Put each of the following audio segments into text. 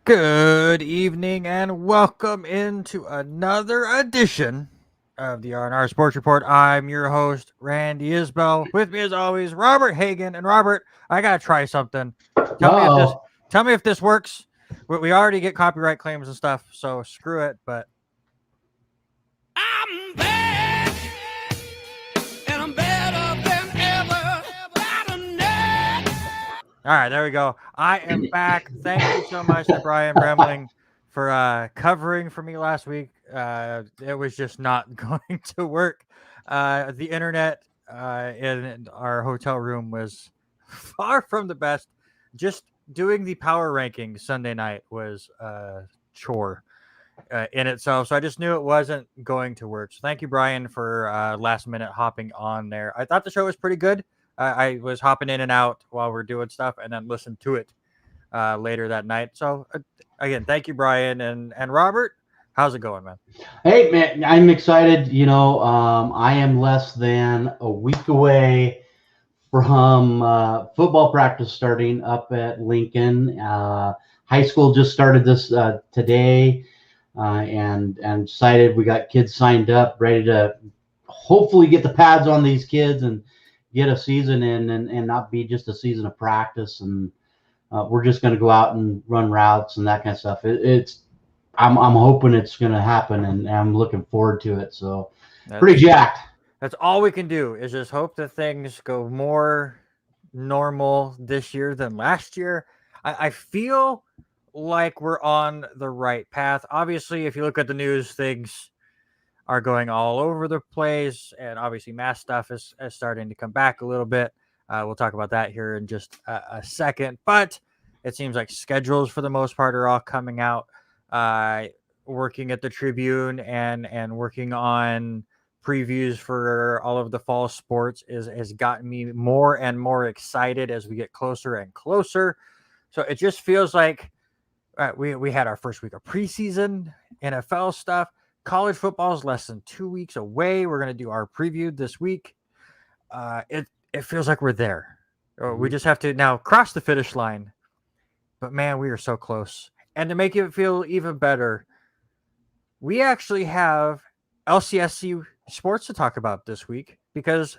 Good evening and welcome into another edition of the R&R Sports Report. I'm your host, Randy Isbell. With me as always, Robert Hagan. And Robert, I gotta try something. Tell me if this Uh-oh. tell me if this works. We already get copyright claims and stuff, so screw it, but I'm back, and I'm better than ever. all right, there we go. I am back. Thank you so much to Brian Bremling for covering for me last week. It was just not going to work. The internet in our hotel room was far from the best. Just doing the power rankings Sunday night was a chore in itself. So I just knew it wasn't going to work. So thank you, Brian, for last minute hopping on there. I thought the show was pretty good. I was hopping in and out while we're doing stuff and then listened to it later that night. So again, thank you, Brian and Robert. How's it going, man? Hey, man, I'm excited. I am less than a week away from football practice starting up at Lincoln. High school just started this today, and excited. We got kids signed up, ready to hopefully get the pads on these kids and get a season in and not be just a season of practice. And we're just going to go out and run routes and that kind of stuff. I'm hoping it's going to happen, and I'm looking forward to it. So pretty jacked. That's all we can do is just hope that things go more normal this year than last year. I feel like we're on the right path. Obviously, if you look at the news, things are going all over the place, and obviously mass stuff is starting to come back a little bit. We'll talk about that here in just a second, but it seems like schedules for the most part are all coming out. Working at the Tribune and working on previews for all of the fall sports has gotten me more and more excited as we get closer and closer. So it just feels like we had our first week of preseason NFL stuff. College football is less than 2 weeks away. We're going to do our preview this week. It feels like we're there. We just have to now cross the finish line. But man, we are so close. And to make it feel even better, we actually have LCSC sports to talk about this week because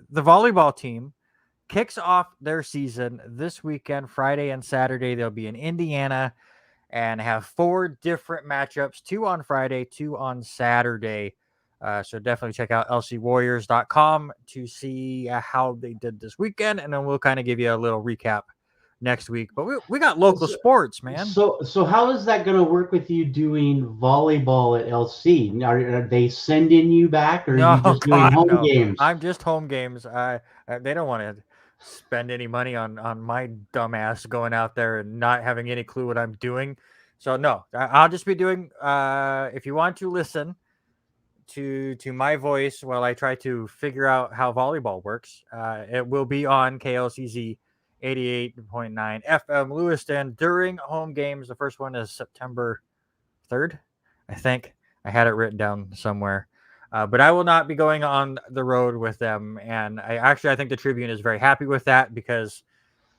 the volleyball team kicks off their season this weekend, Friday and Saturday. They'll be in Indiana and have 4 different matchups, 2 on Friday, 2 on Saturday. So definitely check out lcwarriors.com to see how they did this weekend, and then we'll kind of give you a little recap next week. But we got local sports, man. So how is that going to work with you doing volleyball at LC? Are they sending you back, or are you just doing home games? I'm just home games. They don't want to spend any money on my dumbass going out there and not having any clue what I'm doing. So no, I'll just be doing. If you want to listen to my voice while I try to figure out how volleyball works, it will be on KLCZ 88.9 FM Lewiston during home games. The first one is September 3rd, I think. I had it written down somewhere. But I will not be going on the road with them. And I think the Tribune is very happy with that because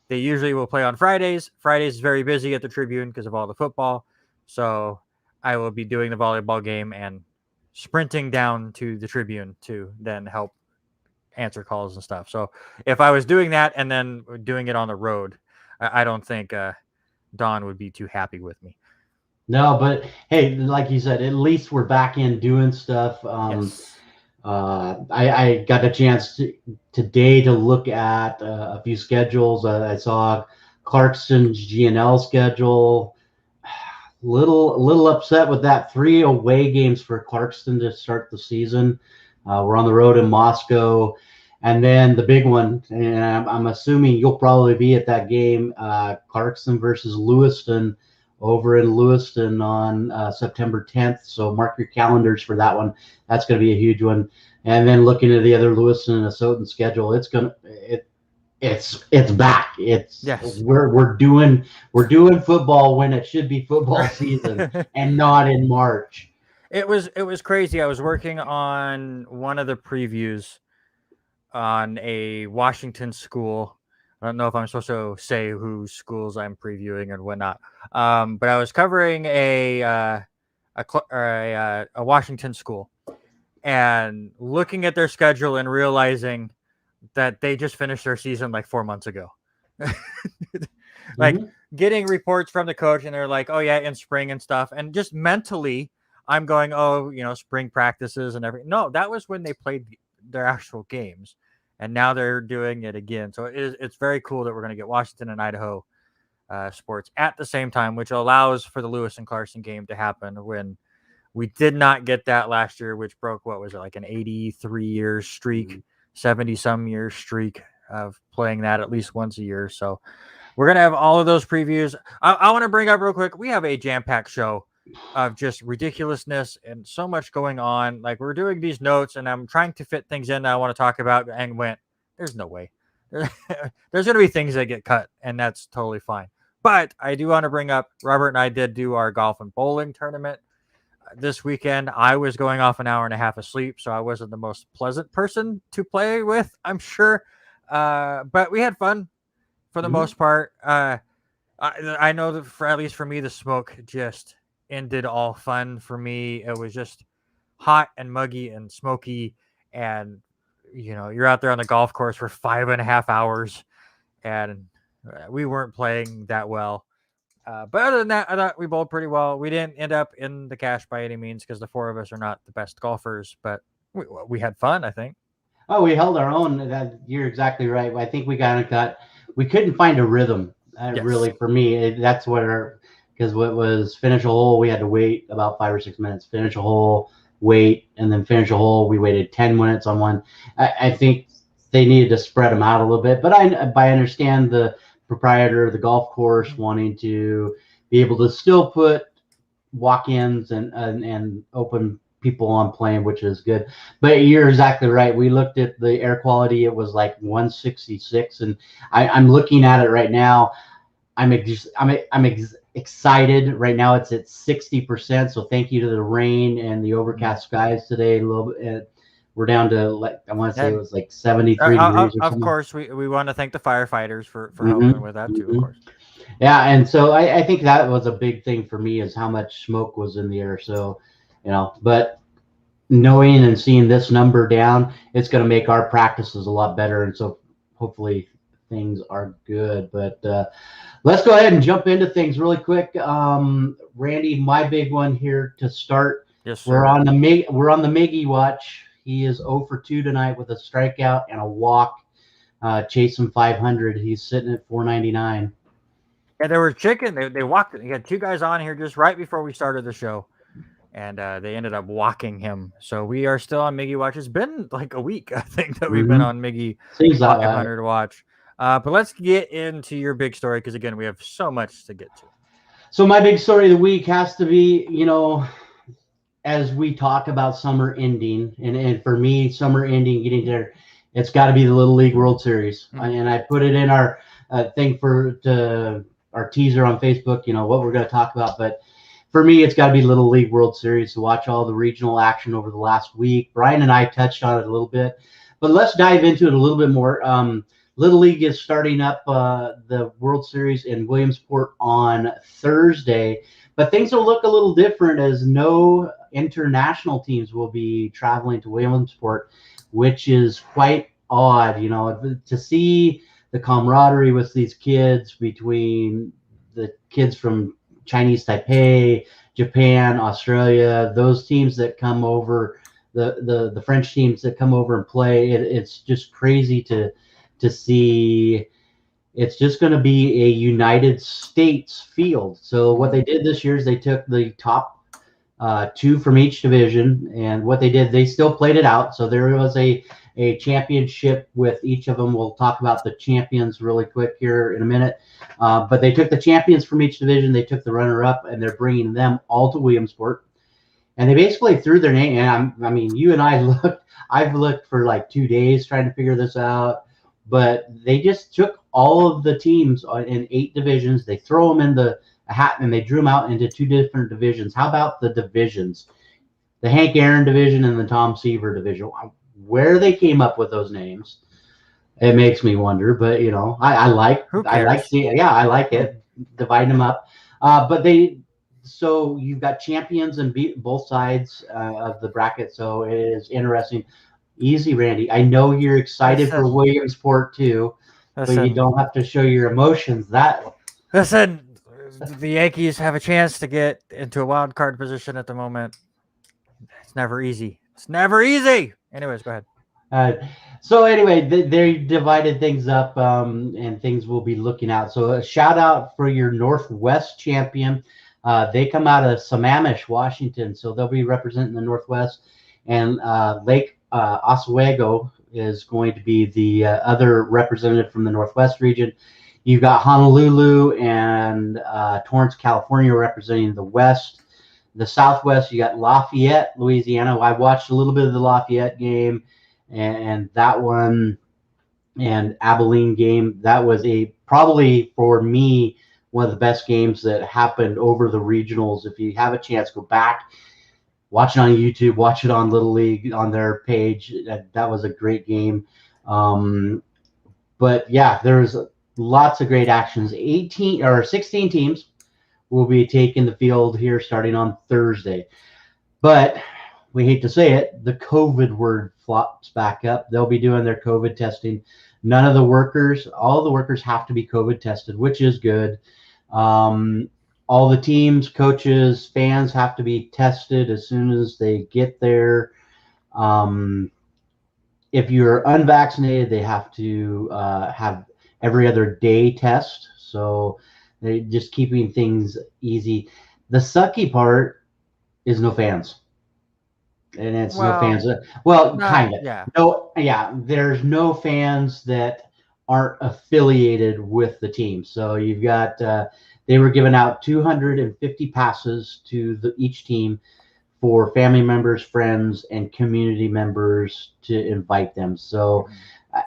they usually will play on Fridays. Fridays is very busy at the Tribune because of all the football. So I will be doing the volleyball game and sprinting down to the Tribune to then help answer calls and stuff. So if I was doing that and then doing it on the road, I don't think Don would be too happy with me. No, but hey, like you said, at least we're back in doing stuff. Yes. I got a chance today to look at a few schedules. I saw Clarkston's GNL schedule. Little upset with that. 3 away games for Clarkston to start the season. We're on the road in Moscow. And then the big one, and I'm assuming you'll probably be at that game, Clarkston versus Lewiston over in Lewiston on September 10th. So mark your calendars for that one. That's going to be a huge one. And then looking at the other Lewiston and Asotin schedule, it's back. We're doing football when it should be football season and not in March. It was crazy. I was working on one of the previews on a Washington school I don't know if I'm supposed to say whose schools I'm previewing and whatnot. But I was covering a Washington school and looking at their schedule and realizing that they just finished their season like 4 months ago. Like getting reports from the coach and they're like, oh yeah, in spring and stuff. And just mentally, I'm going, oh, spring practices and everything. No, that was when they played their actual games. And now they're doing it again. So it's very cool that we're going to get Washington and Idaho sports at the same time, which allows for the Lewis and Clarkson game to happen when we did not get that last year, which broke, what was it, like an 83-year streak, 70-some year streak of playing that at least once a year. So we're going to have all of those previews. I want to bring up real quick, we have a jam-packed show of just ridiculousness and so much going on. Like, we're doing these notes and I'm trying to fit things in that I want to talk about and there's no way. There's going to be things that get cut, and that's totally fine. But I do want to bring up, Robert and I did do our golf and bowling tournament this weekend. I was going off an hour and a half of sleep, so I wasn't the most pleasant person to play with, I'm sure. But we had fun for the most part. I know that at least for me, the smoke just ended all fun for me. It was just hot and muggy and smoky, and you're out there on the golf course for 5.5 hours, and we weren't playing that well. But other than that, I thought we bowled pretty well. We didn't end up in the cash by any means because the four of us are not the best golfers, but we had fun, I think. Oh, we held our own. You're exactly right. I think we we couldn't find a rhythm. Yes. Really, for me, that's because what was finish a hole, we had to wait about 5 or 6 minutes, finish a hole, wait, and then finish a hole. We waited 10 minutes on one. I think they needed to spread them out a little bit, but I understand the proprietor of the golf course wanting to be able to still put walk-ins and open people on playing, which is good. But you're exactly right. We looked at the air quality. It was like 166, and I'm looking at it right now. I'm excited right now. It's at 60%. So thank you to the rain and the overcast skies today. A little bit. We're down to, like, I want to say it was like 73 degrees or something. Of course, we want to thank the firefighters for helping with that too, of course. Yeah, and so I think that was a big thing for me, is how much smoke was in the air. So, but knowing and seeing this number down, it's going to make our practices a lot better. And so hopefully things are good. But let's go ahead and jump into things really quick. Randy, my big one here to start. Yes, sir. We're on the Miggy watch. He is 0 for 2 tonight with a strikeout and a walk, chasing 500. He's sitting at 499. Yeah, they were chicken. They walked it. He had two guys on here just right before we started the show, and they ended up walking him. So we are still on Miggy watch. It's been like a week, I think, that we've been on Miggy 500 watch. But let's get into your big story, because again, we have so much to get to. So my big story of the week has to be, as we talk about summer ending, and for me, summer ending, getting there, it's got to be the Little League World Series. And I put it in our thing our teaser on Facebook, what we're going to talk about. But for me, it's got to be Little League World Series, to watch all the regional action over the last week. Brian and I touched on it a little bit, but let's dive into it a little bit more. Little League is starting up the World Series in Williamsport on Thursday, but things will look a little different, as no international teams will be traveling to Williamsport, which is quite odd, to see the camaraderie with these kids, between the kids from Chinese Taipei, Japan, Australia, those teams that come over, the French teams that come over and play. It's just crazy to see. It's just going to be a United States field. So what they did this year is they took the top 2 from each division, and what they did, they still played it out. So there was a championship with each of them. We'll talk about the champions really quick here in a minute. But they took the champions from each division. They took the runner-up, and they're bringing them all to Williamsport. And they basically threw their name. And I mean, you and I've looked for like 2 days trying to figure this out. But they just took all of the teams in 8 divisions. They throw them in a hat, and they drew them out into 2 different divisions. How about the divisions? The Hank Aaron division and the Tom Seaver division. Where they came up with those names, It makes me wonder, but I like Who I like cares? seeing. Yeah, I like it, dividing them up. But so you've got champions and both sides of the bracket, so it is interesting. Easy, Randy. I know you're excited for Listen, Williamsport too, but you listen, don't have to show your emotions. listen. The Yankees have a chance to get into a wild card position at the moment. It's never easy. It's never easy. Anyways, go ahead. Uh, so anyway, they divided things up, and things will be looking out. So a shout out for your Northwest champion. They come out of Sammamish, Washington, so they'll be representing the Northwest. And Lake Oswego is going to be the other representative from the Northwest region. You've got Honolulu and Torrance, California, representing the West. The Southwest, you got Lafayette, Louisiana. I watched a little bit of the Lafayette game and that one and Abilene game. That was probably for me one of the best games that happened over the regionals. If you have a chance, go back, watch it on YouTube, watch it on Little League on their page. That was a great game. But yeah, there's lots of great actions. 18 or 16 teams will be taking the field here starting on Thursday. But we hate to say it, the COVID word flops back up. They'll be doing their COVID testing. All the workers have to be COVID tested, which is good. All the teams, coaches, fans have to be tested as soon as they get there. If you're unvaccinated, they have to have every other day test. So they're just keeping things easy. The sucky part is no fans. And it's no fans. Well, kind of. Yeah. No, yeah. There's no fans that aren't affiliated with the team. So you've got they were giving out 250 passes to each team for family members, friends, and community members to invite them. So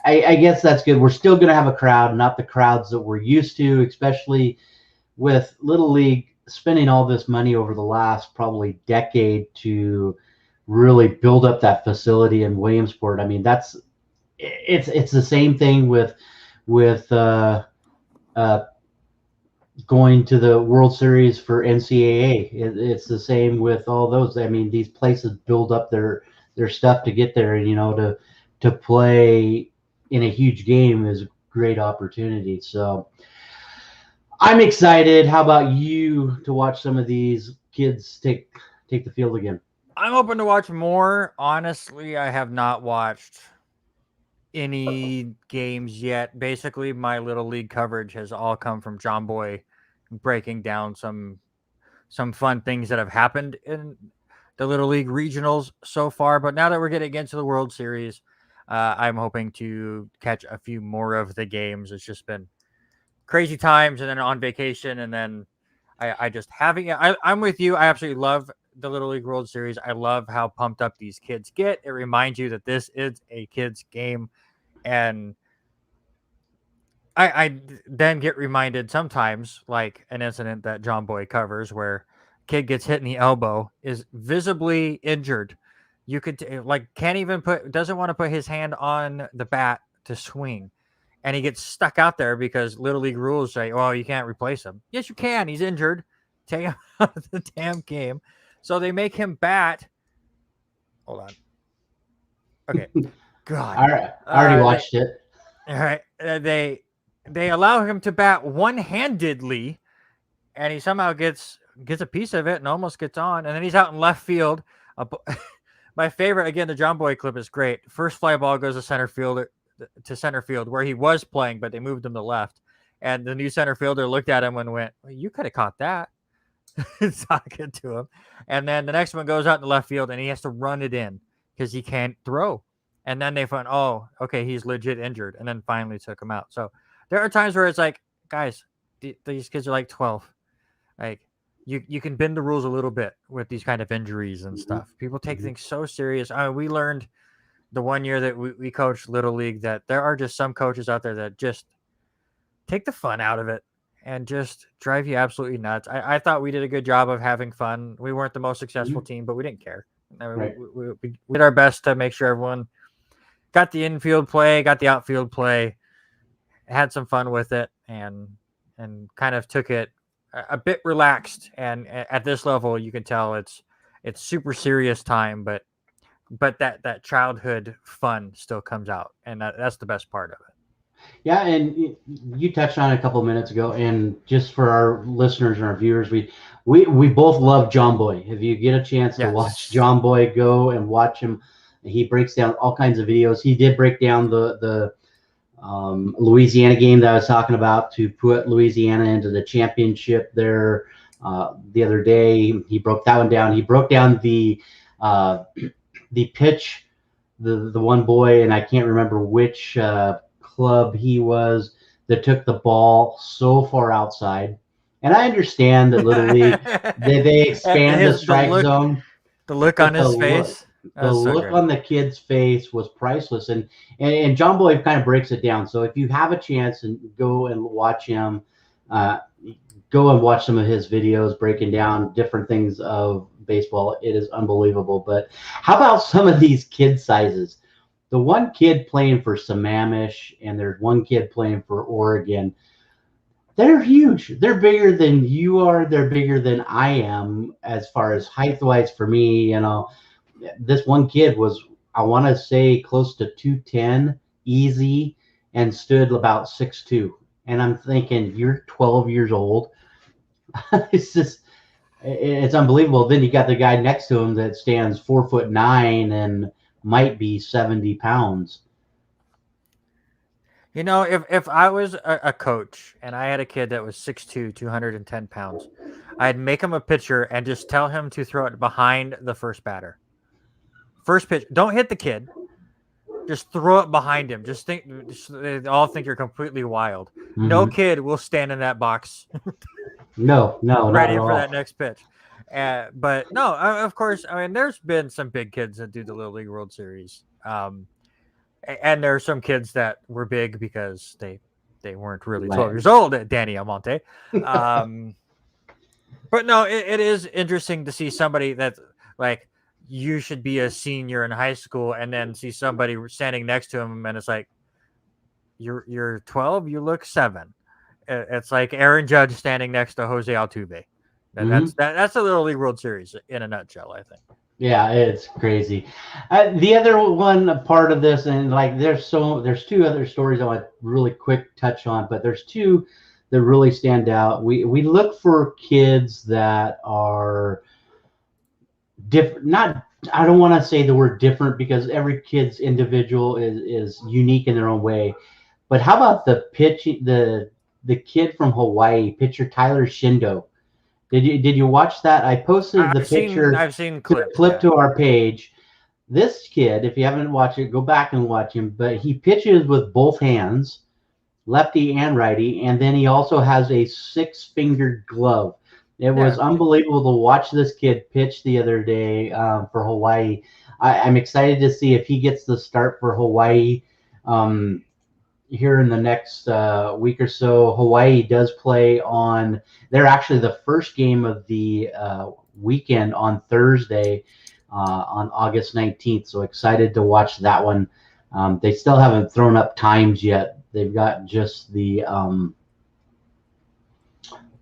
I guess that's good. We're still going to have a crowd, not the crowds that we're used to, especially with Little League spending all this money over the last probably decade to really build up that facility in Williamsport. I mean, it's the same thing with going to the World Series for NCAA. It's the same with all those. I mean, these places build up their stuff to get there, and to play in a huge game is a great opportunity. So I'm excited. How about you to watch some of these kids take the field again? I'm open to watch more. Honestly, I have not watched any games yet. Basically, my Little League coverage has all come from John Boy breaking down some fun things that have happened in the Little League regionals so far. But now that we're getting into the World Series, I'm hoping to catch a few more of the games. It's just been crazy times, and then on vacation, and then I just having it. I'm with you. I absolutely love the Little League World Series. I love how pumped up these kids get. It reminds you that this is a kids game, and I then get reminded sometimes, like an incident that John Boy covers, where kid gets hit in the elbow, is visibly injured. You could can't even doesn't want to put his hand on the bat to swing, and he gets stuck out there because Little League rules say, "Oh, you can't replace him." Yes, you can. He's injured. Take him out of the damn game. So they make him bat. Hold on. Okay. God. All right. I already watched it. All right. They allow him to bat one-handedly, and he somehow gets a piece of it and almost gets on, and then he's out in left field. My favorite, again, the John Boy clip is great. First fly ball goes to center field where he was playing, but they moved him to left. And the new center fielder looked at him and went, well, "You could have caught that." Talking to him. And then the next one goes out in the left field, and he has to run it in because he can't throw. And then they find, oh, okay, he's legit injured, and then finally took him out. So there are times where it's like, guys, these kids are like 12. Like, you can bend the rules a little bit with these kind of injuries and stuff. People take things so serious. We learned the one year that we coached Little League that there are just some coaches out there that just take the fun out of it and just drive you absolutely nuts. I thought we did a good job of having fun. We weren't the most successful team, but we didn't care. I mean, Right. we did our best to make sure everyone got the infield play, got the outfield play, had some fun with it, and kind of took it a bit relaxed. And at this level, you can tell it's super serious time, but that childhood fun still comes out, and that's the best part of it. Yeah, and you touched on it a couple of minutes ago, and just for our listeners and our viewers, we both love John Boy. If you get a chance to watch John Boy, go and watch him. He breaks down all kinds of videos. He did break down the Louisiana game that I was talking about to put Louisiana into the championship there the other day. He broke that one down. He broke down the pitch, the one boy, and I can't remember which club he was, that took the ball so far outside. And I understand that Little League they expand the strike zone. The look on his face. The look on the kid's face was priceless, and John Boy kind of breaks it down. So if you have a chance and go and watch him, go and watch some of his videos breaking down different things of baseball. It is unbelievable. But how about some of these kid sizes? The one kid playing for Sammamish, and there's one kid playing for Oregon. They're huge. They're bigger than you are. They're bigger than I am as far as height-wise for me. This one kid was, I want to say, close to 210 easy, and stood about 6'2". And I'm thinking, you're 12 years old. It's unbelievable. Then you got the guy next to him that stands 4'9" and might be 70 pounds. If I was a coach and I had a kid that was 6'2", 210 pounds, I'd make him a pitcher and just tell him to throw it behind the first batter. First pitch. Don't hit the kid. Just throw it behind him. They all think you're completely wild. Mm-hmm. No kid will stand in that box. No, ready for that next pitch. But no, of course, I mean, there's been some big kids that do the Little League World Series. And there are some kids that were big because they weren't really 12 years old, Danny Almonte. But no, it is interesting to see somebody that's like, you should be a senior in high school, and then see somebody standing next to him, and it's like, you're 12, you look 7. It's like Aaron Judge standing next to Jose Altuve. That's the Little League World Series in a nutshell, I think. Yeah, it's crazy. The other one part of this, and like there's 2 other stories I want to really quick touch on, but there's 2 that really stand out. We look for kids that are different. I don't want to say the word different, because every kid's individual is unique in their own way. But how about the kid from Hawaii, pitcher Tyler Shindo? Did you watch that? I posted the picture. I've seen clip to our page. This kid, if you haven't watched it, go back and watch him. But he pitches with both hands, lefty and righty, and then he also has a 6-fingered glove. It was unbelievable to watch this kid pitch the other day for Hawaii. I'm excited to see if he gets the start for Hawaii here in the next week or so. Hawaii does play they're actually the first game of the weekend on Thursday on August 19th. So excited to watch that one. They still haven't thrown up times yet. They've got just the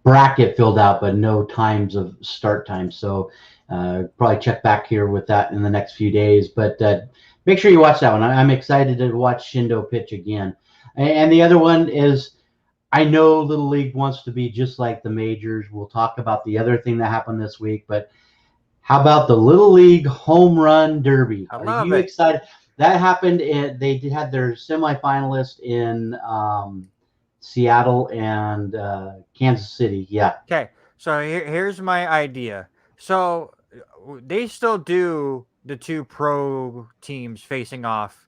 bracket filled out, but no times of start time. So probably check back here with that in the next few days. But make sure you watch that one. I'm excited to watch Shindo pitch again. And the other one is, I know Little League wants to be just like the majors. We'll talk about the other thing that happened this week, but how about the Little League Home Run Derby? Are you excited? That happened. They had their semifinalist in Seattle and Kansas City. Yeah. Okay. So here's my idea. So they still do the 2 pro teams facing off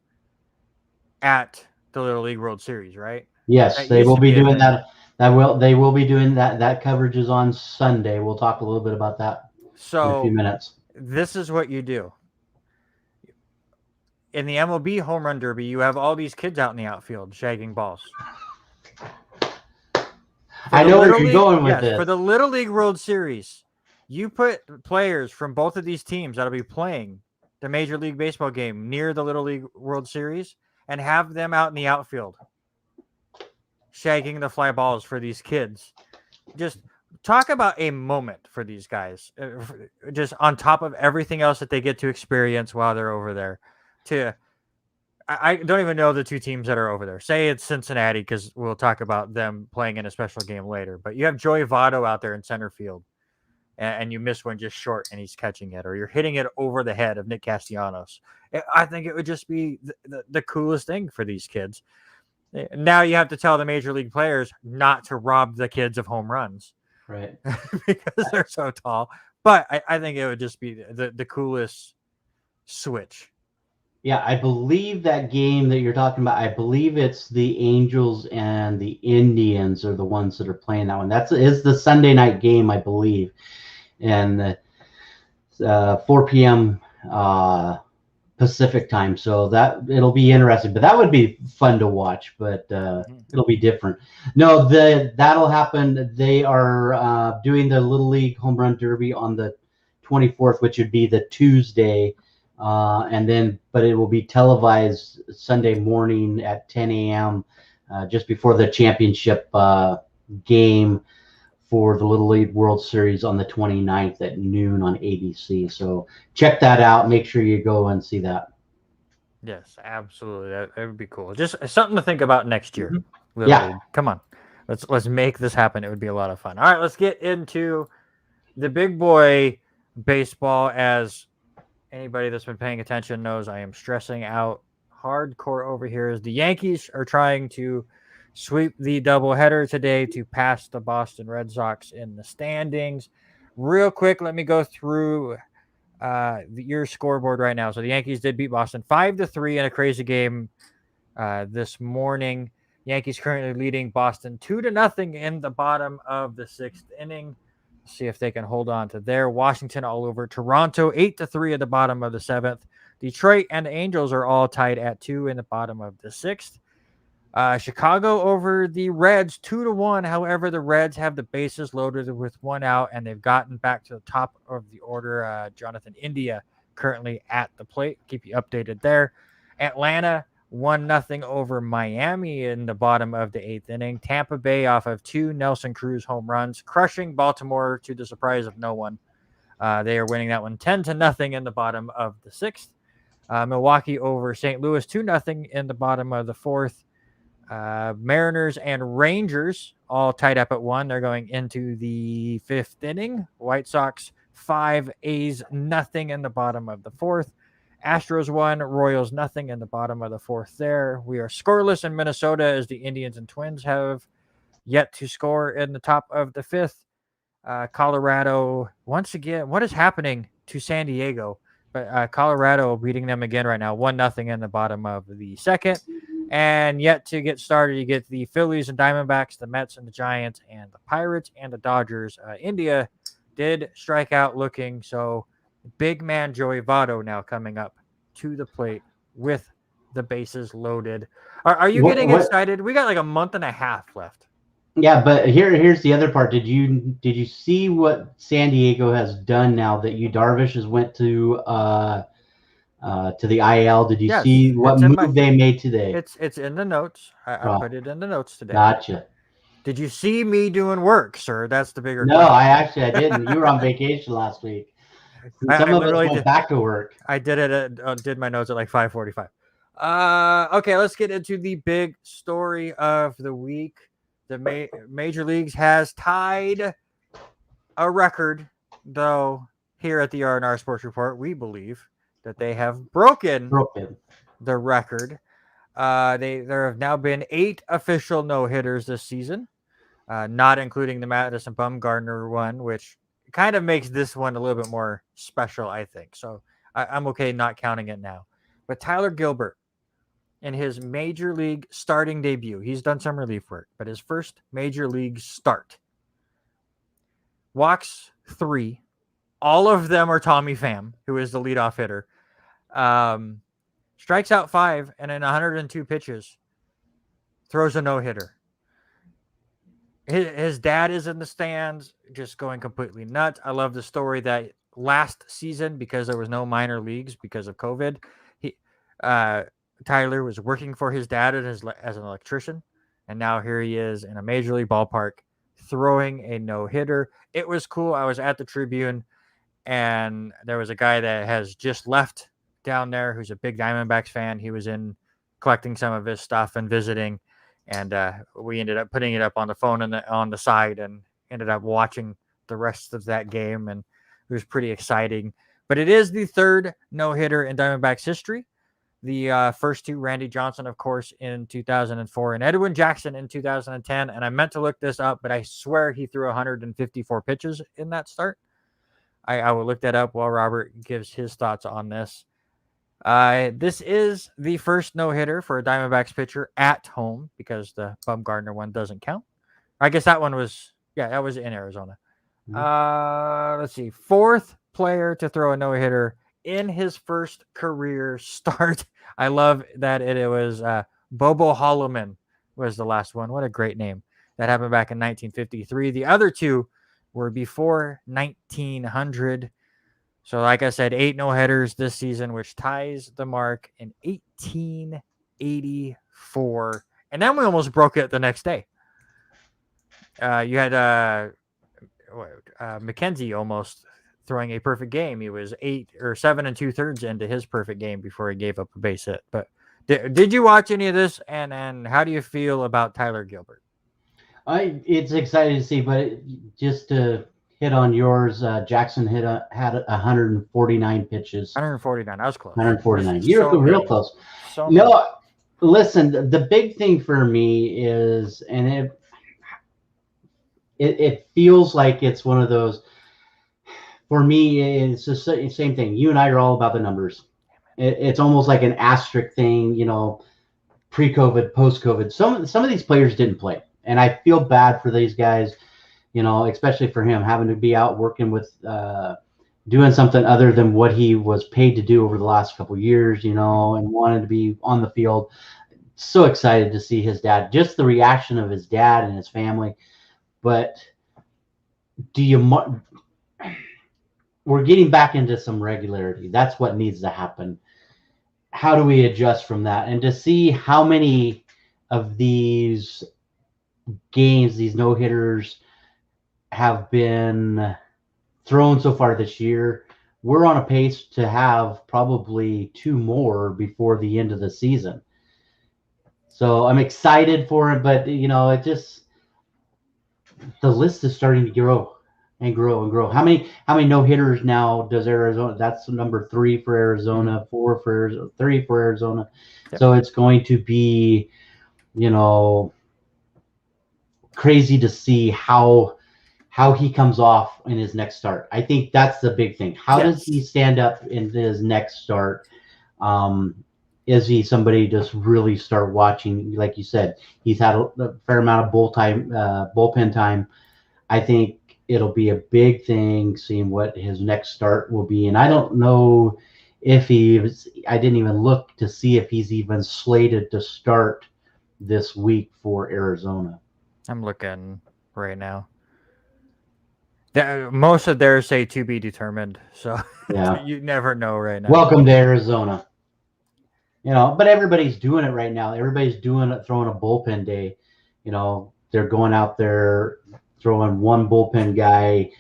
at the Little League World Series, right? Yes, they will be doing that. They will be doing that. That coverage is on Sunday. We'll talk a little bit about that in a few minutes. This is what you do. In the MLB Home Run Derby, you have all these kids out in the outfield shagging balls. I know where you're going with this. For the Little League World Series, you put players from both of these teams that'll be playing the Major League Baseball game near the Little League World Series and have them out in the outfield shagging the fly balls for these kids. Just talk about a moment for these guys, just on top of everything else that they get to experience while they're over there. I don't even know the two teams that are over there. Say it's Cincinnati, because we'll talk about them playing in a special game later. But you have Joey Votto out there in center field, and you miss one just short, and he's catching it, or you're hitting it over the head of Nick Castellanos. I think it would just be the coolest thing for these kids. Now you have to tell the major league players not to rob the kids of home runs, Right. because they're so tall. But I think it would just be the coolest switch. Yeah, I believe that game that you're talking about, I believe it's the Angels and the Indians are the ones that are playing that one. Is the Sunday night game, I believe. And 4 p.m. Pacific time. So that it'll be interesting, but that would be fun to watch, but it'll be different. No, that'll happen. They are doing the Little League Home Run Derby on the 24th, which would be the Tuesday. But it will be televised Sunday morning at 10 a.m. Just before the championship game for the Little League World Series on the 29th at noon on ABC. So check that out. Make sure you go and see that. Yes, absolutely. That would be cool. Just something to think about next year. Mm-hmm. Yeah. League. Come on. Let's make this happen. It would be a lot of fun. All right, let's get into the big boy baseball. As anybody that's been paying attention knows, I am stressing out hardcore over here as the Yankees are trying to sweep the doubleheader today to pass the Boston Red Sox in the standings. Real quick, let me go through your scoreboard right now. So the Yankees did beat Boston 5-3 in a crazy game this morning. Yankees currently leading Boston 2-0 in the bottom of the 6th inning. See if they can hold on to there. Washington all over Toronto 8-3 at the bottom of the 7th. Detroit and the Angels are all tied at 2 in the bottom of the 6th. Chicago over the Reds 2-1. However, the Reds have the bases loaded with one out, and they've gotten back to the top of the order. Jonathan India currently at the plate. Keep you updated there. Atlanta 1-0 over Miami in the bottom of the 8th inning. Tampa Bay off of 2 Nelson Cruz home runs, crushing Baltimore to the surprise of no one. They are winning that one 10-0 in the bottom of the 6th. Milwaukee over St. Louis 2-0 in the bottom of the 4th. Mariners and Rangers all tied up at 1. They're going into the 5th inning. White Sox 5, A's nothing in the bottom of the 4th. Astros 1, Royals nothing in the bottom of the 4th there. We are scoreless in Minnesota as the Indians and Twins have yet to score in the top of the 5th. Colorado, once again, what is happening to San Diego? But Colorado beating them again right now, 1-0 in the bottom of the 2nd. And yet to get started, you get the Phillies and Diamondbacks, the Mets and the Giants, and the Pirates and the Dodgers. India did strike out looking, so big man Joey Votto now coming up to the plate with the bases loaded. Are you getting excited? We got like a month and a half left. Yeah, but here's the other part. Did you see what San Diego has done now that Yu Darvish has went to the IL? Did you see what move they made today? It's in the notes. I put it in the notes today. Gotcha. Did you see me doing work, sir? That's the bigger question. question. I didn't. You were on vacation last week. Some of us went back to work. I did it. Did my notes at like 5:45. Okay, let's get into the big story of the week. The Major Leagues has tied a record, though here at the R&R Sports Report, we believe that they have broken the record. There have now been 8 official no-hitters this season, not including the Madison Bumgarner one, which kind of makes this one a little bit more special, I think. So I'm okay not counting it now. But Tyler Gilbert, in his major league starting debut, he's done some relief work, but his first major league start, walks 3. All of them are Tommy Pham, who is the leadoff hitter. Strikes out 5, and in 102 pitches, throws a no-hitter. His dad is in the stands, just going completely nuts. I love the story that last season, because there was no minor leagues because of COVID, he Tyler was working for his dad as an electrician, and now here he is in a major league ballpark throwing a no-hitter. It was cool. I was at the Tribune, and there was a guy that has just left down there who's a big Diamondbacks fan. He was in collecting some of his stuff and visiting, and we ended up putting it up on the phone and on the side, and ended up watching the rest of that game, and it was pretty exciting. But it is the third no-hitter in Diamondbacks history. The first two, Randy Johnson, of course, in 2004, and Edwin Jackson in 2010. And I meant to look this up, but I swear he threw 154 pitches in that start. I will look that up while Robert gives his thoughts on this. This is the first no-hitter for a Diamondbacks pitcher at home, because the Bumgarner one doesn't count. I guess that one was, that was in Arizona. Let's see. Fourth player to throw a no-hitter in his first career start. I love that it was Bobo Holloman was the last one. What a great name. That happened back in 1953. The other two were before 1900. So like I said, 8 no-hitters this season, which ties the mark in 1884. And then we almost broke it the next day. You had McKenzie almost throwing a perfect game. He was 7 2/3 into his perfect game before he gave up a base hit. But did you watch any of this? And how do you feel about Tyler Gilbert? It's exciting to see, but just to hit on yours, Jackson had 149 pitches. 149. I was close. 149. You're real close. So no, listen, the big thing for me is, and it feels like it's one of those, for me, it's the same thing. You and I are all about the numbers. It's almost like an asterisk thing, pre-COVID, post-COVID. Some of these players didn't play, and I feel bad for these guys, especially for him having to be out working with doing something other than what he was paid to do over the last couple of years, and wanted to be on the field. So excited to see his dad, just the reaction of his dad and his family. But we're getting back into some regularity. That's what needs to happen. How do we adjust from that? And to see how many of these games, these no-hitters, have been thrown so far this year, we're on a pace to have probably 2 more before the end of the season. So I'm excited for it, but it just, the list is starting to grow and grow and grow. How many no-hitters now does Arizona? That's number 3 for Arizona, 4 for Arizona, 3 for Arizona. Yep. So it's going to be, crazy to see how he comes off in his next start. I think that's the big thing. How does he stand up in his next start? Is he somebody just really start watching? Like you said, he's had a fair amount of bullpen time. I think it'll be a big thing seeing what his next start will be. And I don't know if I didn't even look to see if he's even slated to start this week for Arizona. I'm looking right now. Most of theirs say to be determined. So you never know right now. Welcome to Arizona. But everybody's doing it right now. Everybody's doing it, throwing a bullpen day. They're going out there, throwing one bullpen guy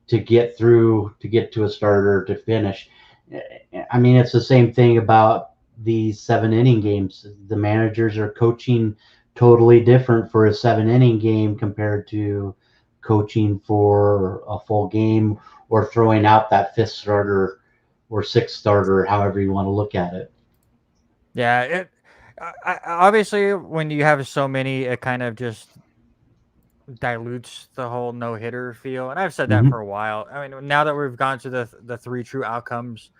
to get to a starter to finish. I mean, it's the same thing about these 7-inning games. The managers are coaching totally different for a 7-inning game compared to coaching for a full game, or throwing out that 5th starter or 6th starter, however you want to look at it. Yeah, obviously when you have so many, it kind of just dilutes the whole no-hitter feel. And I've said that for a while. I mean, now that we've gone to the 3 true outcomes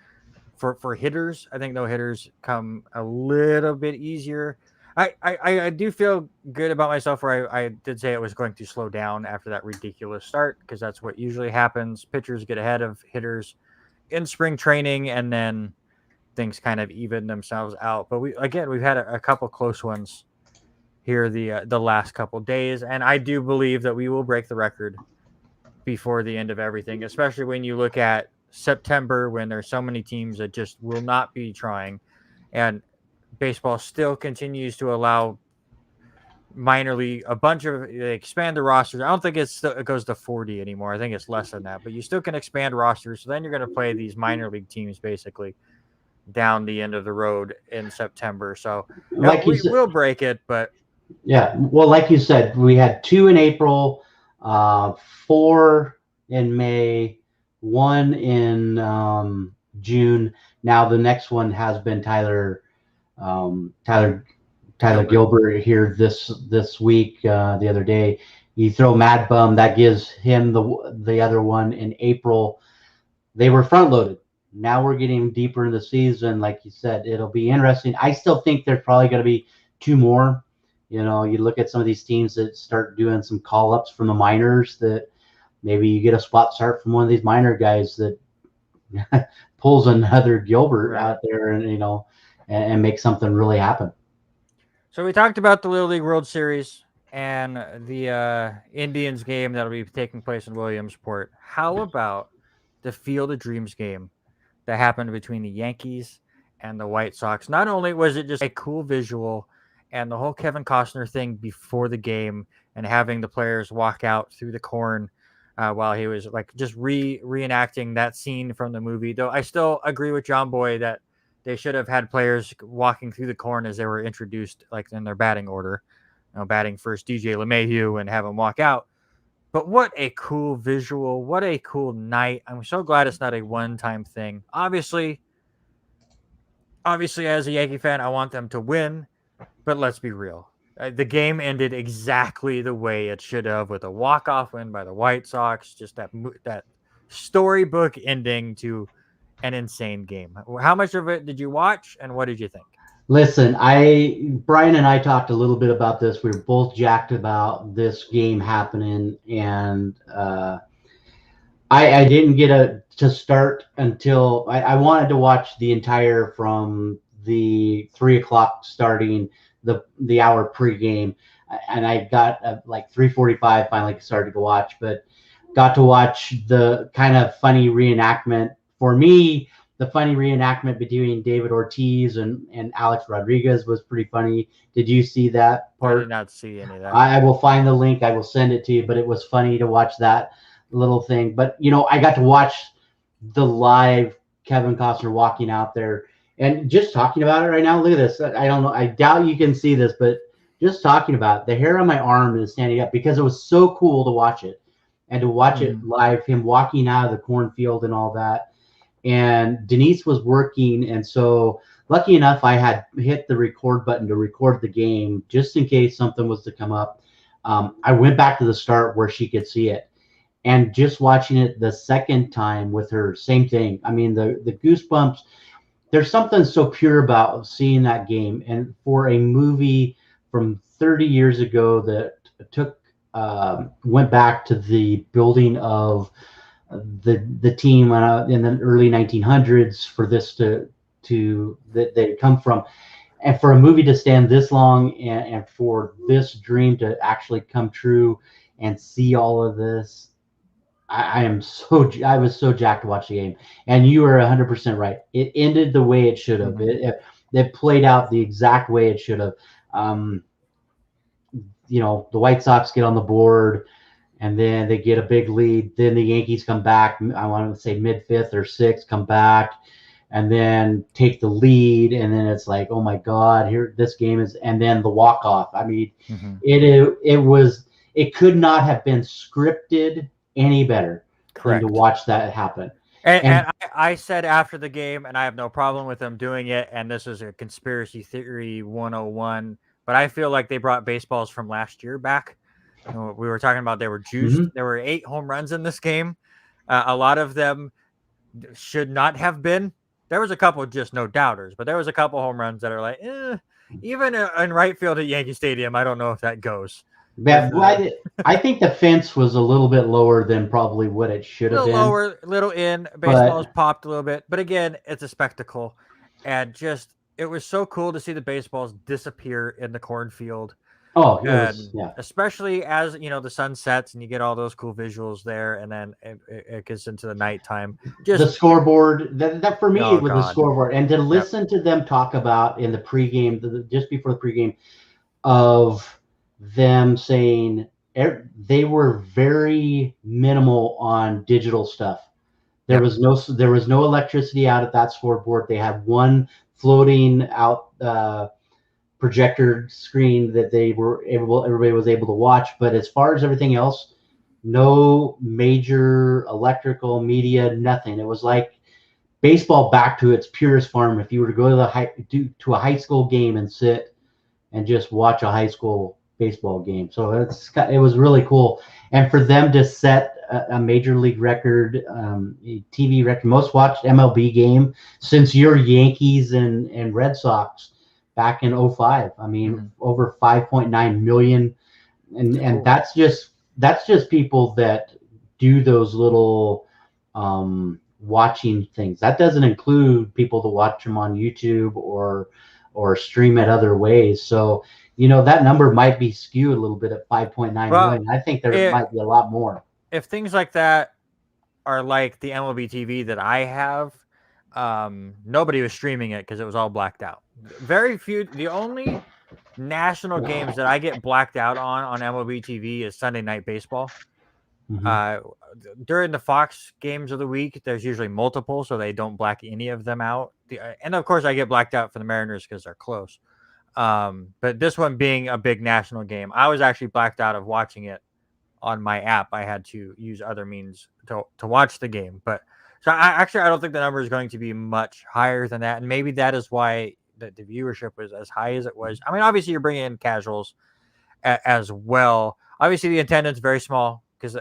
for hitters, I think no-hitters come a little bit easier. I do feel good about myself, where I did say it was going to slow down after that ridiculous start, because that's what usually happens. Pitchers get ahead of hitters in spring training, and then things kind of even themselves out. But we've had a couple close ones here the last couple days, and I do believe that we will break the record before the end of everything, especially when you look at September when there's so many teams that just will not be trying, and baseball still continues to allow minor league a bunch of they expand the rosters. I don't think it goes to 40 anymore. I think it's less than that, but you still can expand rosters. So then you're going to play these minor league teams basically down the end of the road in September. So Like you we said, will break it, but yeah. Well, like you said, we had 2 in April, 4 in May, 1 in June. Now the next one has been Tyler Gilbert here this week. The other day, you throw Mad Bum, that gives him the other one in April. They were front loaded. Now we're getting deeper in the season. Like you said, it'll be interesting. I still think there's probably going to be 2 more. You know, you look at some of these teams that start doing some call ups from the minors, that maybe you get a spot start from one of these minor guys that pulls another Gilbert Right. out there, and and make something really happen. So we talked about the Little League World Series and the Indians game that'll be taking place in Williamsport. How about the Field of Dreams game that happened between the Yankees and the White Sox? Not only was it just a cool visual and the whole Kevin Costner thing before the game and having the players walk out through the corn while he was like just reenacting that scene from the movie, though I still agree with John Boy that they should have had players walking through the corn as they were introduced, like in their batting order. Batting first DJ LeMahieu and have him walk out. But what a cool visual. What a cool night. I'm so glad it's not a one-time thing. Obviously, as a Yankee fan, I want them to win. But let's be real. The game ended exactly the way it should have, with a walk-off win by the White Sox. Just that storybook ending to an insane game. How much of it did you watch, and what did you think? Listen, Brian and I talked a little bit about this. We were both jacked about this game happening, and I didn't get to start until I wanted to watch the entire from the 3 o'clock starting the hour pregame, and I got like 3:45 finally started to watch, but got to watch the kind of funny reenactment. For me, the funny reenactment between David Ortiz and Alex Rodriguez was pretty funny. Did you see that part? I did not see any of that. I will find the link. I will send it to you, but it was funny to watch that little thing. But, I got to watch the live Kevin Costner walking out there and just talking about it right now. Look at this. I don't know. I doubt you can see this, but just talking about it, the hair on my arm is standing up because it was so cool to watch it and to watch it live, him walking out of the cornfield and all that. And Denise was working, and so lucky enough I had hit the record button to record the game just in case something was to come up. I went back to the start where she could see it, and just watching it the second time with her, same thing. I mean, the goosebumps. There's something so pure about seeing that game, and for a movie from 30 years ago that went back to the building of the team in the early 1900s for this that they come from, and for a movie to stand this long, and for this dream to actually come true and see all of this. I was so jacked to watch the game, and you are 100% right. It ended the way it should have. It played out the exact way it should have. The White Sox get on the board, and then they get a big lead. Then the Yankees come back. I want to say mid-fifth or sixth, come back, and then take the lead. And then it's like, oh my God, here this game is. And then the walk-off. I mean, it could not have been scripted any better. Correct. Than to watch that happen. And I said after the game, and I have no problem with them doing it, and this is a conspiracy theory 101, but I feel like they brought baseballs from last year back. We were talking about they were juiced. Mm-hmm. There were 8 home runs in this game. A lot of them should not have been. There was a couple just no doubters, but there was a couple home runs that are like, even in right field at Yankee Stadium, I don't know if that goes. I think the fence was a little bit lower than probably what it should have been. Lower, little in. Baseballs popped a little bit. But again, it's a spectacle. And just, it was so cool to see the baseballs disappear in the cornfield. Oh, it was, And yeah. especially as the sun sets and you get all those cool visuals there, and then it gets into the nighttime. The Just scoreboard, that for me, oh it was the god, scoreboard. And to yep, listen to them talk about in the pregame, just before the pregame, of them saying they were very minimal on digital stuff. yep. There was no electricity out at that scoreboard. They had one floating out projector screen that everybody was able to watch. But as far as everything else, no major electrical media, nothing. It was like baseball back to its purest form. If you were to go to a high school game and sit and just watch a high school baseball game, so it was really cool. And for them to set a major league record, a TV record, most watched MLB game since your Yankees and Red Sox back in '05. I mean, over 5.9 million, and Cool. that's just people that do those little watching things. That doesn't include people that watch them on YouTube or stream it other ways. So that number might be skewed a little bit at 5.9 Well, million. I think there might be a lot more. if things like that are like the MLB TV that I have, nobody was streaming it because it was all blacked out. Very few. The only national games that I get blacked out on MLB TV is Sunday Night Baseball. Mhm. During the Fox games of the week, there's usually multiple, so they don't black any of them out. And of course, I get blacked out for the Mariners because they're close. But this one being a big national game, I was actually blacked out of watching it on my app. I had to use other means to watch the game. But so I don't think the number is going to be much higher than that. And maybe that is why the viewership was as high as it was. I mean, obviously you're bringing in casuals as well. Obviously the attendance very small because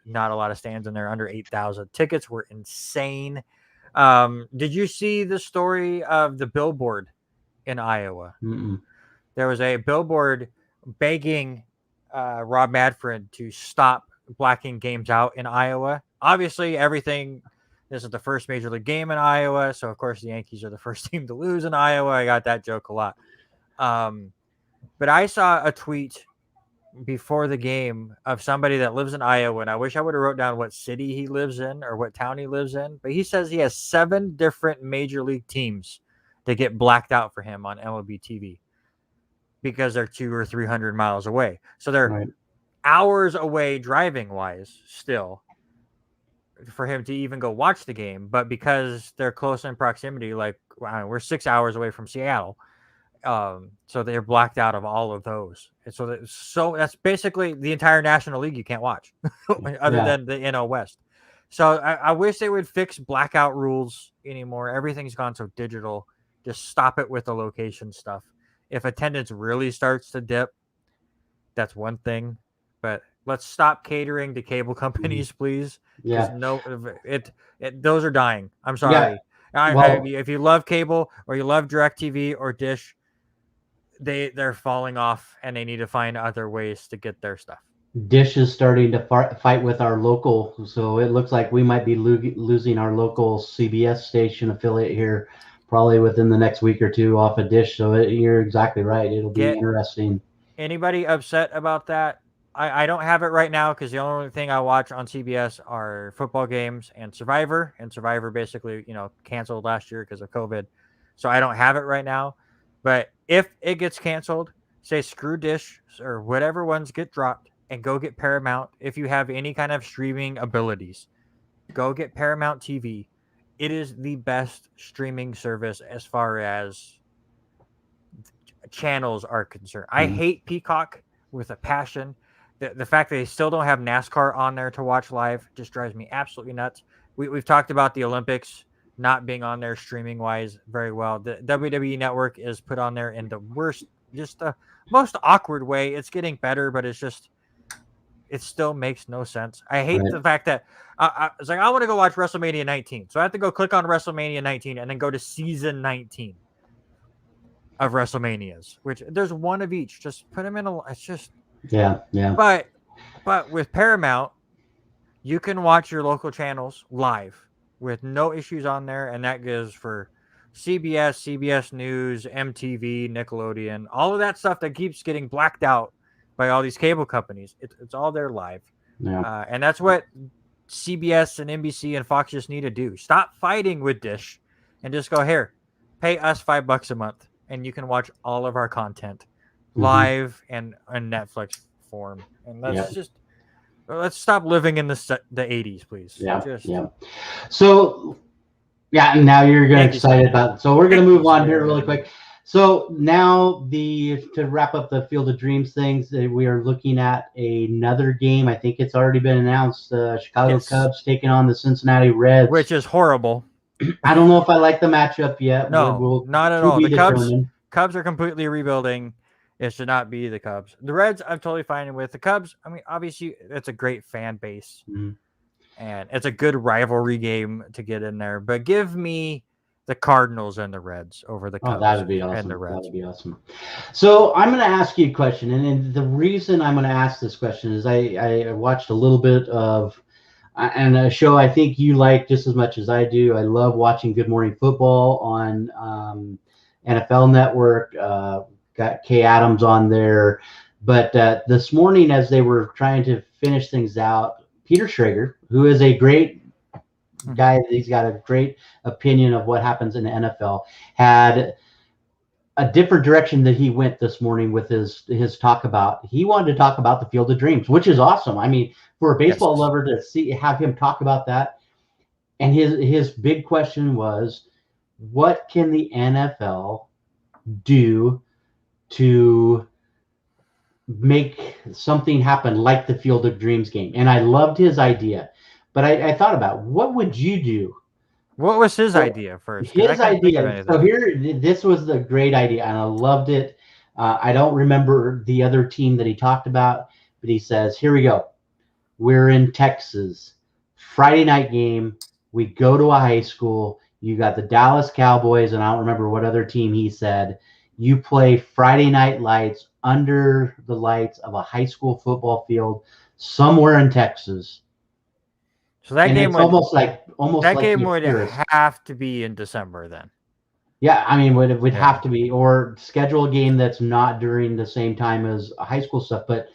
not a lot of stands in there, under 8,000. Tickets were insane. Did you see the story of the billboard in Iowa? Mm-mm. There was a billboard begging Rob Madford to stop blacking games out in Iowa. Obviously, this is the first major league game in Iowa, so of course the Yankees are the first team to lose in Iowa. I got that joke a lot. But I saw a tweet before the game of somebody that lives in Iowa, and I wish I would have wrote down what city he lives in or what town he lives in. But he says he has 7 different major league teams that get blacked out for him on MLB TV because they're 200 or 300 miles away. So they're Right. hours away driving wise still for him to even go watch the game. But because they're close in proximity, like we're 6 hours away from Seattle. So they're blacked out of all of those. And so that's basically the entire National League you can't watch other than the NL West. So I wish they would fix blackout rules anymore. Everything's gone so digital. Just stop it with the location stuff. If attendance really starts to dip, that's one thing. But let's stop catering to cable companies, please. Yeah. Those are dying. I'm sorry. Well, If you love cable or you love DirecTV or Dish, they're falling off and they need to find other ways to get their stuff. Dish is starting to fight with our local, so it looks like we might be losing our local CBS station affiliate here probably within the next week or two off of Dish. So you're exactly right. It'll be interesting. Anybody upset about that? I don't have it right now because the only thing I watch on CBS are football games and Survivor. And Survivor basically, canceled last year because of COVID. So I don't have it right now. But if it gets canceled, say screw Dish or whatever ones get dropped and go get Paramount. If you have any kind of streaming abilities, go get Paramount TV. It is the best streaming service as far as channels are concerned. I hate Peacock with a passion. The fact that they still don't have NASCAR on there to watch live just drives me absolutely nuts. We've talked about the Olympics not being on there streaming wise very well. The WWE Network is put on there in the worst, just the most awkward way. It's getting better, but it still makes no sense. I hate the fact that it's like, I want to go watch WrestleMania 19. So I have to go click on WrestleMania 19 and then go to season 19 of WrestleManias, which there's one of each. Just put them in it's just, yeah. But with Paramount, you can watch your local channels live with no issues on there, and that goes for CBS, CBS News, MTV, Nickelodeon, all of that stuff that keeps getting blacked out by all these cable companies. It's all there live. Yeah. And that's what CBS and NBC and Fox just need to do. Stop fighting with Dish and just go, here, pay us $5 a month and you can watch all of our content live and on Netflix form. And let's let's stop living in the 80s, please. Yeah. So, and now you're getting excited about it. So we're going to move on here really quick. So now to wrap up the Field of Dreams things, we are looking at another game. I think it's already been announced. Chicago Cubs taking on the Cincinnati Reds, which is horrible. I don't know if I like the matchup yet. No, not at all. The Cubs are completely rebuilding. It should not be the Cubs. The Reds, I'm totally fine with. The Cubs, I mean, obviously, it's a great fan base. And it's a good rivalry game to get in there. But give me the Cardinals and the Reds over the Cubs. Oh, that would be awesome. And the Reds. That would be awesome. So I'm going to ask you a question. And the reason I'm going to ask this question is I watched a little bit of and a show I think you like just as much as I do. I love watching Good Morning Football on NFL Network. Got Kay Adams on there. But this morning, as they were trying to finish things out, Peter Schrager, who is a great guy, he's got a great opinion of what happens in the NFL, had a different direction that he went this morning with his talk about. He wanted to talk about the Field of Dreams, which is awesome. I mean, for a baseball lover to have him talk about that, and his big question was, what can the NFL do to make something happen like the Field of Dreams game? And I loved his idea, but I thought about, what would you do? What was his idea first? His idea. So this was the great idea, and I loved it. I don't remember the other team that he talked about, but he says, here we go. We're in Texas. Friday night game. We go to a high school. You got the Dallas Cowboys, and I don't remember what other team he said. You play Friday night lights under the lights of a high school football field somewhere in Texas. So that game would would have to be in December then. Yeah, I mean, it would have to be, or schedule a game that's not during the same time as high school stuff. But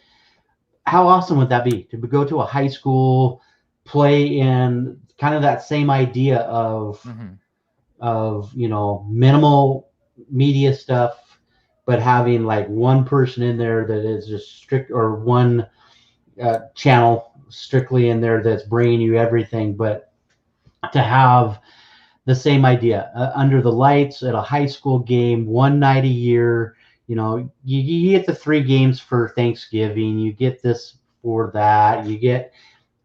how awesome would that be to go to a high school, play in kind of that same idea of minimal media stuff, but having like one person in there that is just strict, or one channel strictly in there that's bringing you everything, but to have the same idea under the lights at a high school game, one night a year. You get the 3 games for Thanksgiving, you get this for that, you get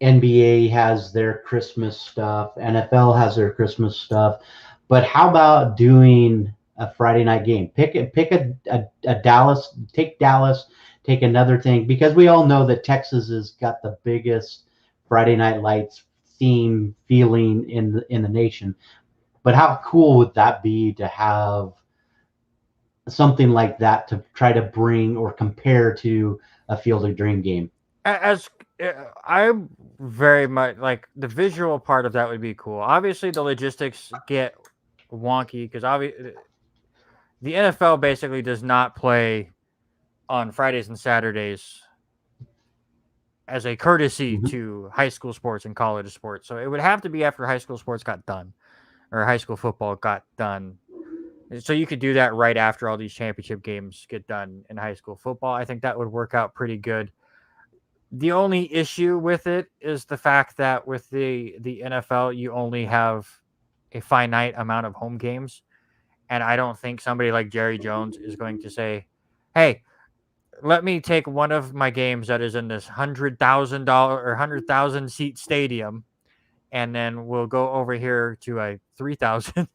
NBA has their Christmas stuff, NFL has their Christmas stuff, but how about doing a Friday night game? Pick a Dallas, take another thing, because we all know that Texas has got the biggest Friday Night Lights theme feeling in the nation. But how cool would that be to have something like that to try to bring or compare to a Field of Dream game? As I very much like the visual part of that would be cool. Obviously, the logistics get wonky because obviously the NFL basically does not play on Fridays and Saturdays as a courtesy to high school sports and college sports. So it would have to be after high school sports got done, or high school football got done. So you could do that right after all these championship games get done in high school football. I think that would work out pretty good. The only issue with it is the fact that with the NFL, you only have a finite amount of home games. And I don't think somebody like Jerry Jones is going to say, hey, let me take one of my games that is in this $100,000 or 100,000 seat stadium, and then we'll go over here to a 3,000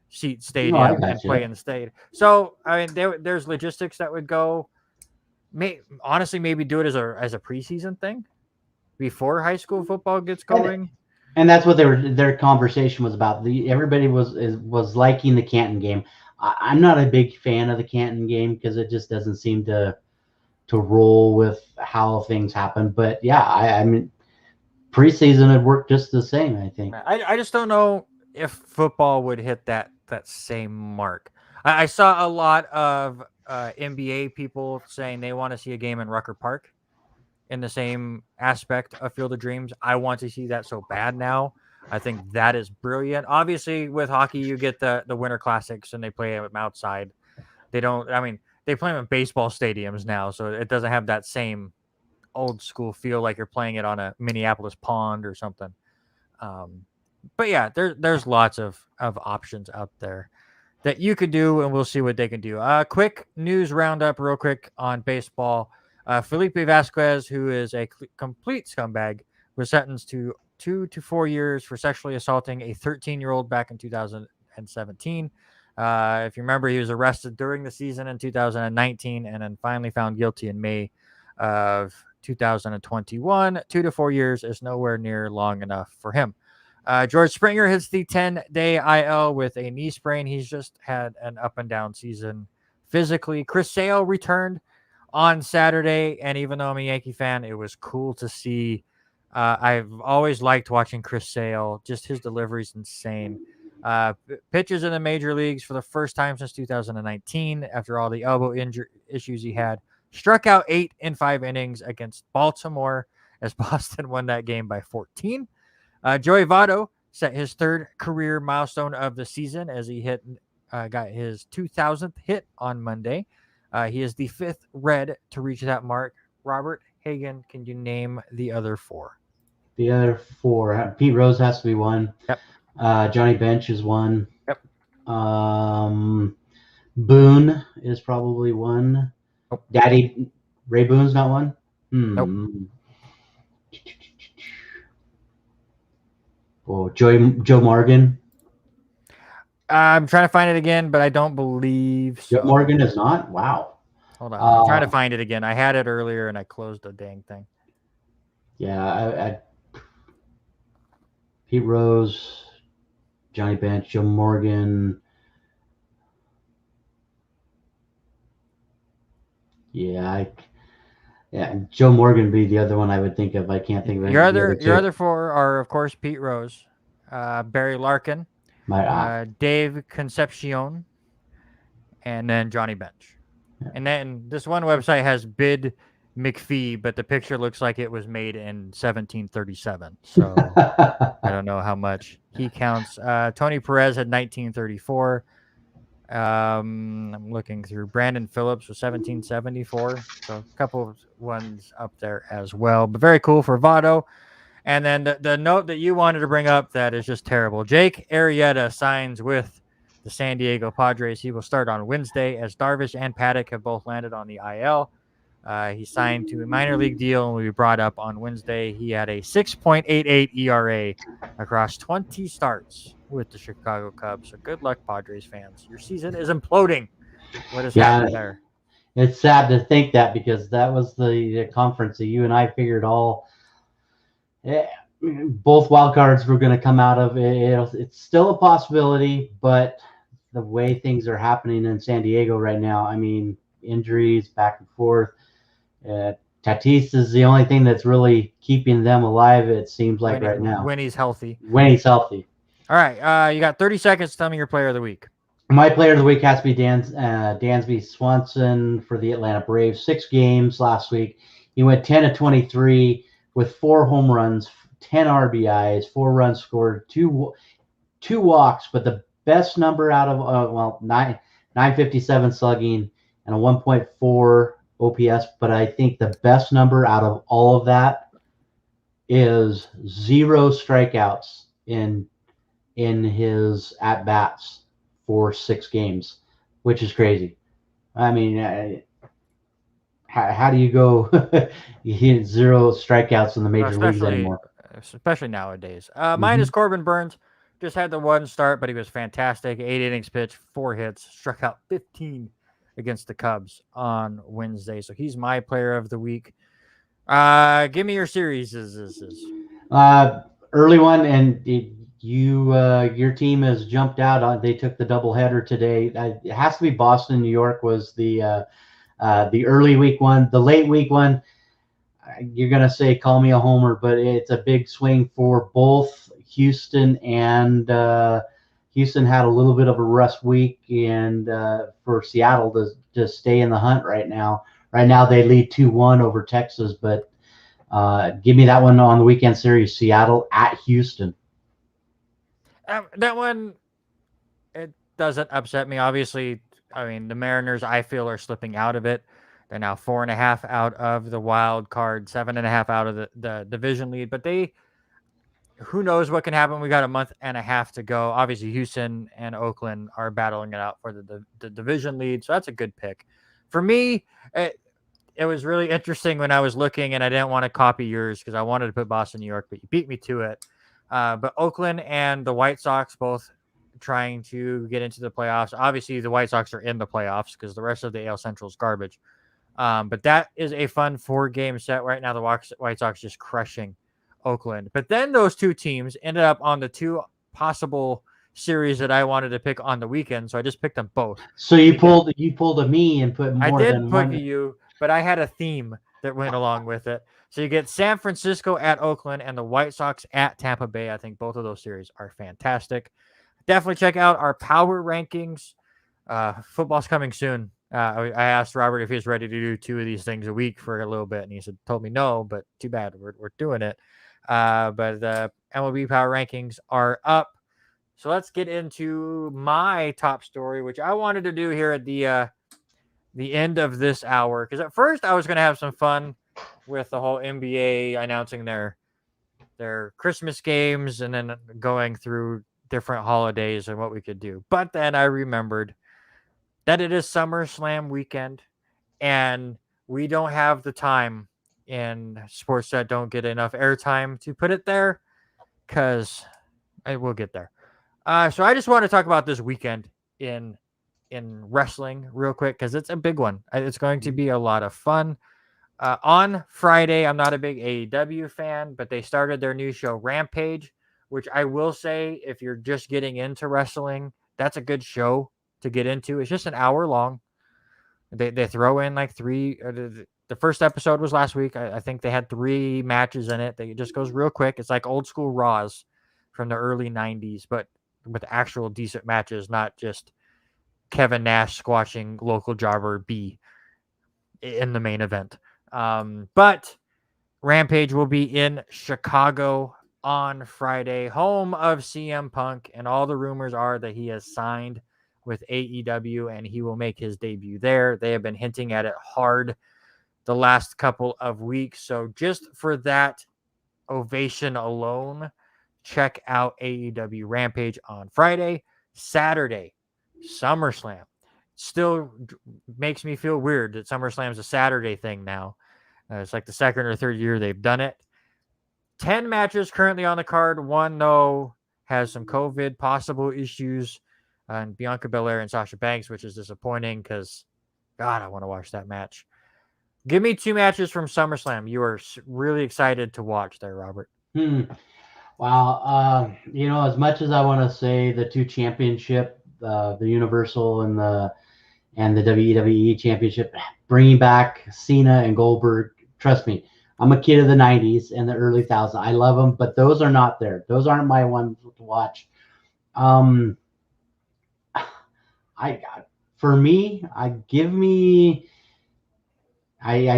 seat stadium and play in the stadium. So I mean, there's logistics that would go. Honestly, maybe do it as a preseason thing before high school football gets going. And that's what their conversation was about. Everybody was liking the Canton game. I'm not a big fan of the Canton game because it just doesn't seem to roll with how things happen. But yeah, I mean, preseason would work just the same, I think. I just don't know if football would hit that same mark. I saw a lot of NBA people saying they want to see a game in Rucker Park in the same aspect of Field of Dreams. I want to see that so bad now. I think that is brilliant. Obviously, with hockey, you get the Winter Classics and they play them outside. They don't. I mean, they play them in baseball stadiums now, so it doesn't have that same old school feel like you're playing it on a Minneapolis pond or something. But yeah, there's lots of options out there that you could do, and we'll see what they can do. Quick news roundup, real quick on baseball. Felipe Vasquez, who is a complete scumbag, was sentenced to 2 to 4 years for sexually assaulting a 13-year-old back in 2017. If you remember, he was arrested during the season in 2019 and then finally found guilty in May of 2021. 2 to 4 years is nowhere near long enough for him. George Springer hits the 10-day IL with a knee sprain. He's just had an up and down season physically. Chris Sale returned on Saturday, and even though I'm a Yankee fan, it was cool to see. I've always liked watching Chris Sale. Just his delivery is insane. Pitches in the major leagues for the first time since 2019 after all the elbow injury issues he had. Struck out 8 in 5 innings against Baltimore as Boston won that game by 14. Joey Votto set his 3rd career milestone of the season as he got his 2,000th hit on Monday. He is the 5th Red to reach that mark. Robert Hagan, can you name the other 4? The other 4, Pete Rose has to be one. Yep. Johnny Bench is one. Yep. Boone is probably one. Nope. Daddy Ray Boone's not one. Nope. Oh, Joe Morgan. I'm trying to find it again, but I don't believe so. Joe Morgan is not? Wow. Hold on. I'm trying to find it again. I had it earlier and I closed the dang thing. Yeah, Pete Rose, Johnny Bench, Joe Morgan. Yeah, Joe Morgan would be the other one I would think of. I can't think of any. Your other 4 are, of course, Pete Rose, Barry Larkin, Dave Concepcion, and then Johnny Bench. Yeah. And then this one website has Bid McPhee, but the picture looks like it was made in 1737. So I don't know how much he counts. Tony Perez had 1934. I'm looking through. Brandon Phillips was 1774. So a couple of ones up there as well. But very cool for Votto. And then the note that you wanted to bring up that is just terrible. Jake Arrieta signs with the San Diego Padres. He will start on Wednesday as Darvish and Paddock have both landed on the IL. He signed to a minor league deal and will be brought up on Wednesday. He had a 6.88 ERA across 20 starts with the Chicago Cubs. So good luck, Padres fans. Your season is imploding. What is happening there? It's sad to think that because that was the conference that you and I figured both wild cards were going to come out of. It's still a possibility, but the way things are happening in San Diego right now, I mean, injuries back and forth. Tatis is the only thing that's really keeping them alive, it seems like, right now. When he's healthy. All right. You got 30 seconds to tell me your player of the week. My player of the week has to be Dansby Swanson for the Atlanta Braves. 6 games last week. He went 10 of 23 with 4 home runs, 10 RBIs, 4 runs scored, 2 walks, but the best number out of 957 slugging and a 1.4 OPS. But I think the best number out of all of that is 0 strikeouts in his at bats for 6 games, which is crazy. I mean, how do you go? You hit 0 strikeouts in the major leagues anymore, especially nowadays. Mine is Corbin Burns. Just had the 1 start, but he was fantastic. 8 innings pitched, 4 hits, struck out 15 against the Cubs on Wednesday. So he's my player of the week. Give me your series. Early one, and your team has jumped out. They took the doubleheader today. It has to be Boston. New York was the early week one. The late week one, you're gonna say call me a homer, but it's a big swing for both Houston and Houston had a little bit of a rust week, and for Seattle to stay in the hunt right now. Right now they lead 2-1 over Texas, but give me that one on the weekend series, Seattle at Houston. That one, it doesn't upset me. Obviously, I mean, the Mariners, I feel, are slipping out of it. They're now 4.5 out of the wild card, 7.5 out of the division lead. But who knows what can happen? We got a month and a half to go. Obviously, Houston and Oakland are battling it out for the division lead. So that's a good pick. For me, it was really interesting when I was looking, and I didn't want to copy yours because I wanted to put Boston, New York, but you beat me to it. But Oakland and the White Sox both trying to get into the playoffs. Obviously, the White Sox are in the playoffs because the rest of the AL Central is garbage. But that is a fun 4-game set right now. The White Sox just crushing Oakland. But then those two teams ended up on the two possible series that I wanted to pick on the weekend, so I just picked them both. So you pulled a me and put more than one. I did put you, but I had a theme that went along with it. So you get San Francisco at Oakland and the White Sox at Tampa Bay. I think both of those series are fantastic. Definitely check out our power rankings. Football's coming soon. I asked Robert if he was ready to do 2 of these things a week for a little bit, and he told me no, but too bad. We're doing it. But the MLB power rankings are up. So let's get into my top story, which I wanted to do here at the end of this hour. Because at first I was going to have some fun with the whole NBA announcing their Christmas games and then going through different holidays and what we could do. But then I remembered that it is SummerSlam weekend, and we don't have the time in sports that don't get enough airtime to put it there, because we'll get there. So I just want to talk about this weekend in wrestling real quick, because it's a big one. It's going to be a lot of fun. On Friday, I'm not a big AEW fan, but they started their new show, Rampage, which I will say, if you're just getting into wrestling, that's a good show to get into. It's just an hour long. They throw in like 3. The first episode was last week. I think they had 3 matches in it. It just goes real quick. It's like old school Raws from the early 90s, but with actual decent matches, not just Kevin Nash squashing local jobber B in the main event. But Rampage will be in Chicago on Friday, home of CM Punk, and all the rumors are that he has signed with AEW and he will make his debut there. They have been hinting at it hard the last couple of weeks. So just for that ovation alone, check out AEW Rampage on Friday. Saturday, SummerSlam. Still makes me feel weird that SummerSlam is a Saturday thing now. It's like the second or third year they've done it. 10 matches currently on the card. One, though, has some COVID possible issues. And Bianca Belair and Sasha Banks, which is disappointing because, God, I want to watch that match. Give me 2 matches from SummerSlam you are really excited to watch there, Robert. Wow. As much as I want to say the 2 championship, the Universal and the WWE Championship, bringing back Cena and Goldberg, trust me, I'm a kid of the 90s and the early 2000s. I love them, but those are not there. Those aren't my ones to watch. For me, I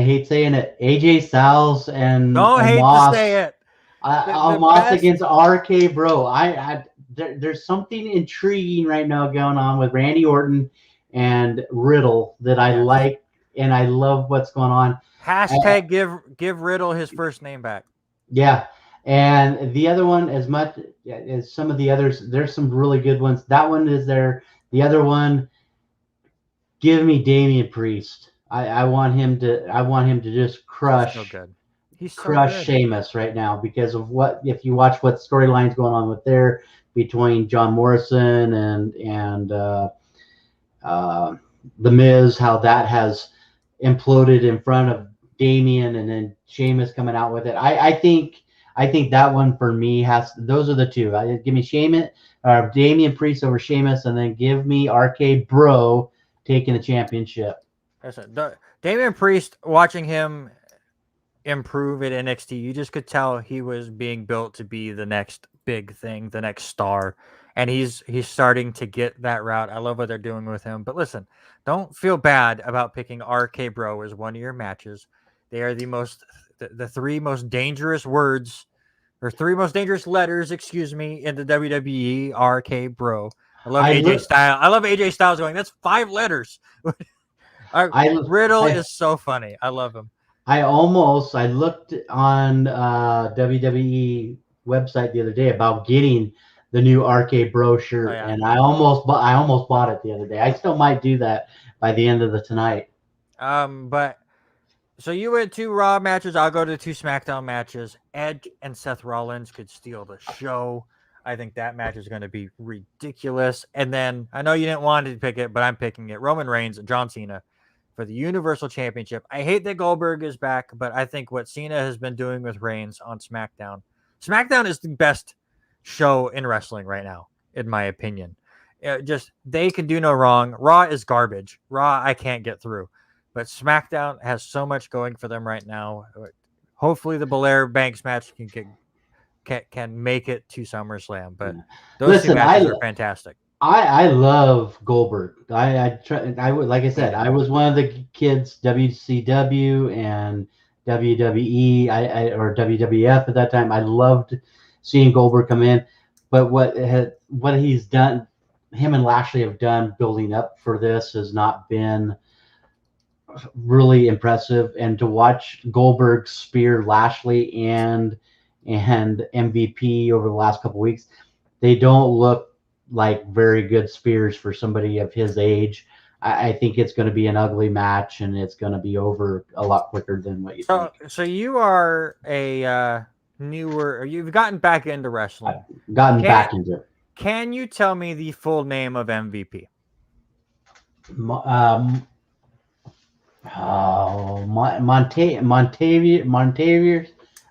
hate saying it, AJ Styles and Don't hate to say it. Omos against RK Bro. There's something intriguing right now going on with Randy Orton and Riddle that I like, and I love what's going on. Hashtag give Riddle his first name back. Yeah. And the other one, as much as some of the others, there's some really good ones. That one is there. The other one, give me Damian Priest. I want him to just crush. He's so good. He's crush Sheamus right now because of if you watch what storylines going on with there between John Morrison and The Miz, how that has imploded in front of Damian, and then Sheamus coming out with it. I think that one for me those are the 2. Give me Sheamus or Damian Priest over Sheamus, and then give me RK Bro taking the championship. Damian Priest, watching him improve at NXT, you just could tell he was being built to be the next big thing, the next star, and he's starting to get that route. I love what they're doing with him. But listen, don't feel bad about picking RK Bro as one of your matches. They are the three most dangerous words or three most dangerous letters, excuse me, in the WWE. RK Bro. I love I AJ look, Styles. I love AJ Styles going. That's 5 letters. I, Riddle I, is so funny. I love him. I looked on WWE website the other day about getting the new RK Bro Oh shirt, yeah. and I almost bought it the other day. I still might do that by the end of the tonight. But so you went 2 Raw matches. I'll go to 2 SmackDown matches. Edge and Seth Rollins could steal the show. I think that match is going to be ridiculous. And then I know you didn't want to pick it, but I'm picking it. Roman Reigns and John Cena for the Universal Championship. I hate that Goldberg is back, but I think what Cena has been doing with Reigns on SmackDown is the best show in wrestling right now, in my opinion. Just they can do no wrong. Raw is garbage. Raw I can't get through. But SmackDown has so much going for them right now. Hopefully, the Belair Banks match can make it to SummerSlam. But those 2 Listen, matches are fantastic. I love Goldberg. I would, like I said, Yeah. I was one of the kids WCW and WWE or WWF at that time. I loved seeing Goldberg come in, but what he's done, him and Lashley have done building up for this has not been really impressive. And to watch Goldberg spear Lashley and MVP over the last couple weeks, they don't look like very good spears for somebody of his age. I think it's going to be an ugly match, and it's going to be over a lot quicker than what you think. So you are a you've gotten back into wrestling. Gotten back into it. Can you tell me the full name of MVP? Montavious.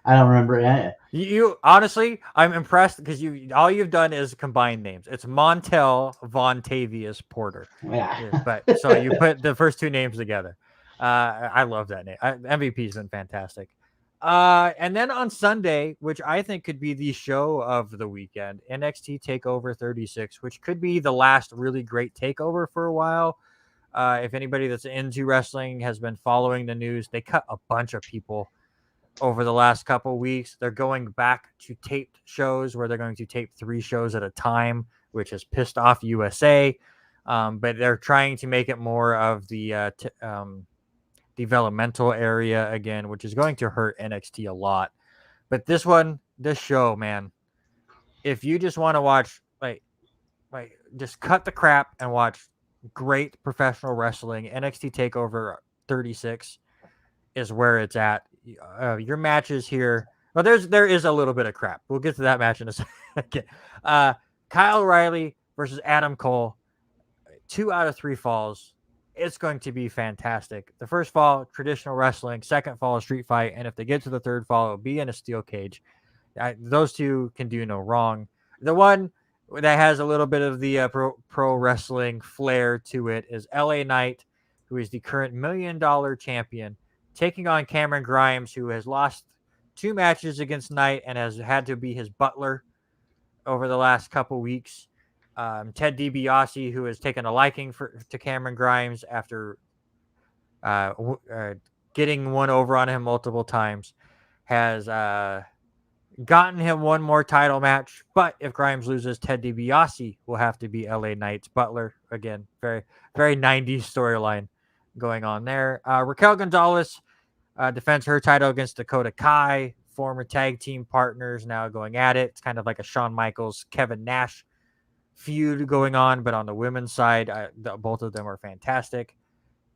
I don't remember. You honestly, I'm impressed because all you've done is combine names. It's Montel Vontavious Porter. Yeah. But so you put the first 2 names together. I love that name. MVP's been fantastic. And then on Sunday, which I think could be the show of the weekend, NXT TakeOver 36, which could be the last really great takeover for a while. If anybody that's into wrestling has been following the news, they cut a bunch of people over the last couple weeks. They're going back to taped shows where they're going to tape 3 shows at a time, which has pissed off USA. But they're trying to make it more of the developmental area again, which is going to hurt NXT a lot. But this show, man, if you just want to watch, like just cut the crap and watch great professional wrestling, NXT TakeOver 36 is where it's at. Your matches here, well, there is a little bit of crap. We'll get to that match in a second. Kyle O'Reilly versus Adam Cole, 2 out of 3 falls. It's going to be fantastic. The first fall, traditional wrestling. Second fall, a street fight. And if they get to the third fall, it'll be in a steel cage. Those 2 can do no wrong. The one that has a little bit of the pro wrestling flair to it is LA Knight, who is the current $1 million champion, taking on Cameron Grimes, who has lost 2 matches against Knight and has had to be his butler over the last couple weeks. Ted DiBiase, who has taken a liking to Cameron Grimes after getting one over on him multiple times, has gotten him one more title match. But if Grimes loses, Ted DiBiase will have to be LA Knight's butler. Again, very, very 90s storyline going on there. Raquel Gonzalez defends her title against Dakota Kai, former tag team partners, now going at it. It's kind of like a Shawn Michaels, Kevin Nash feud going on, but on the women's side, both of them are fantastic.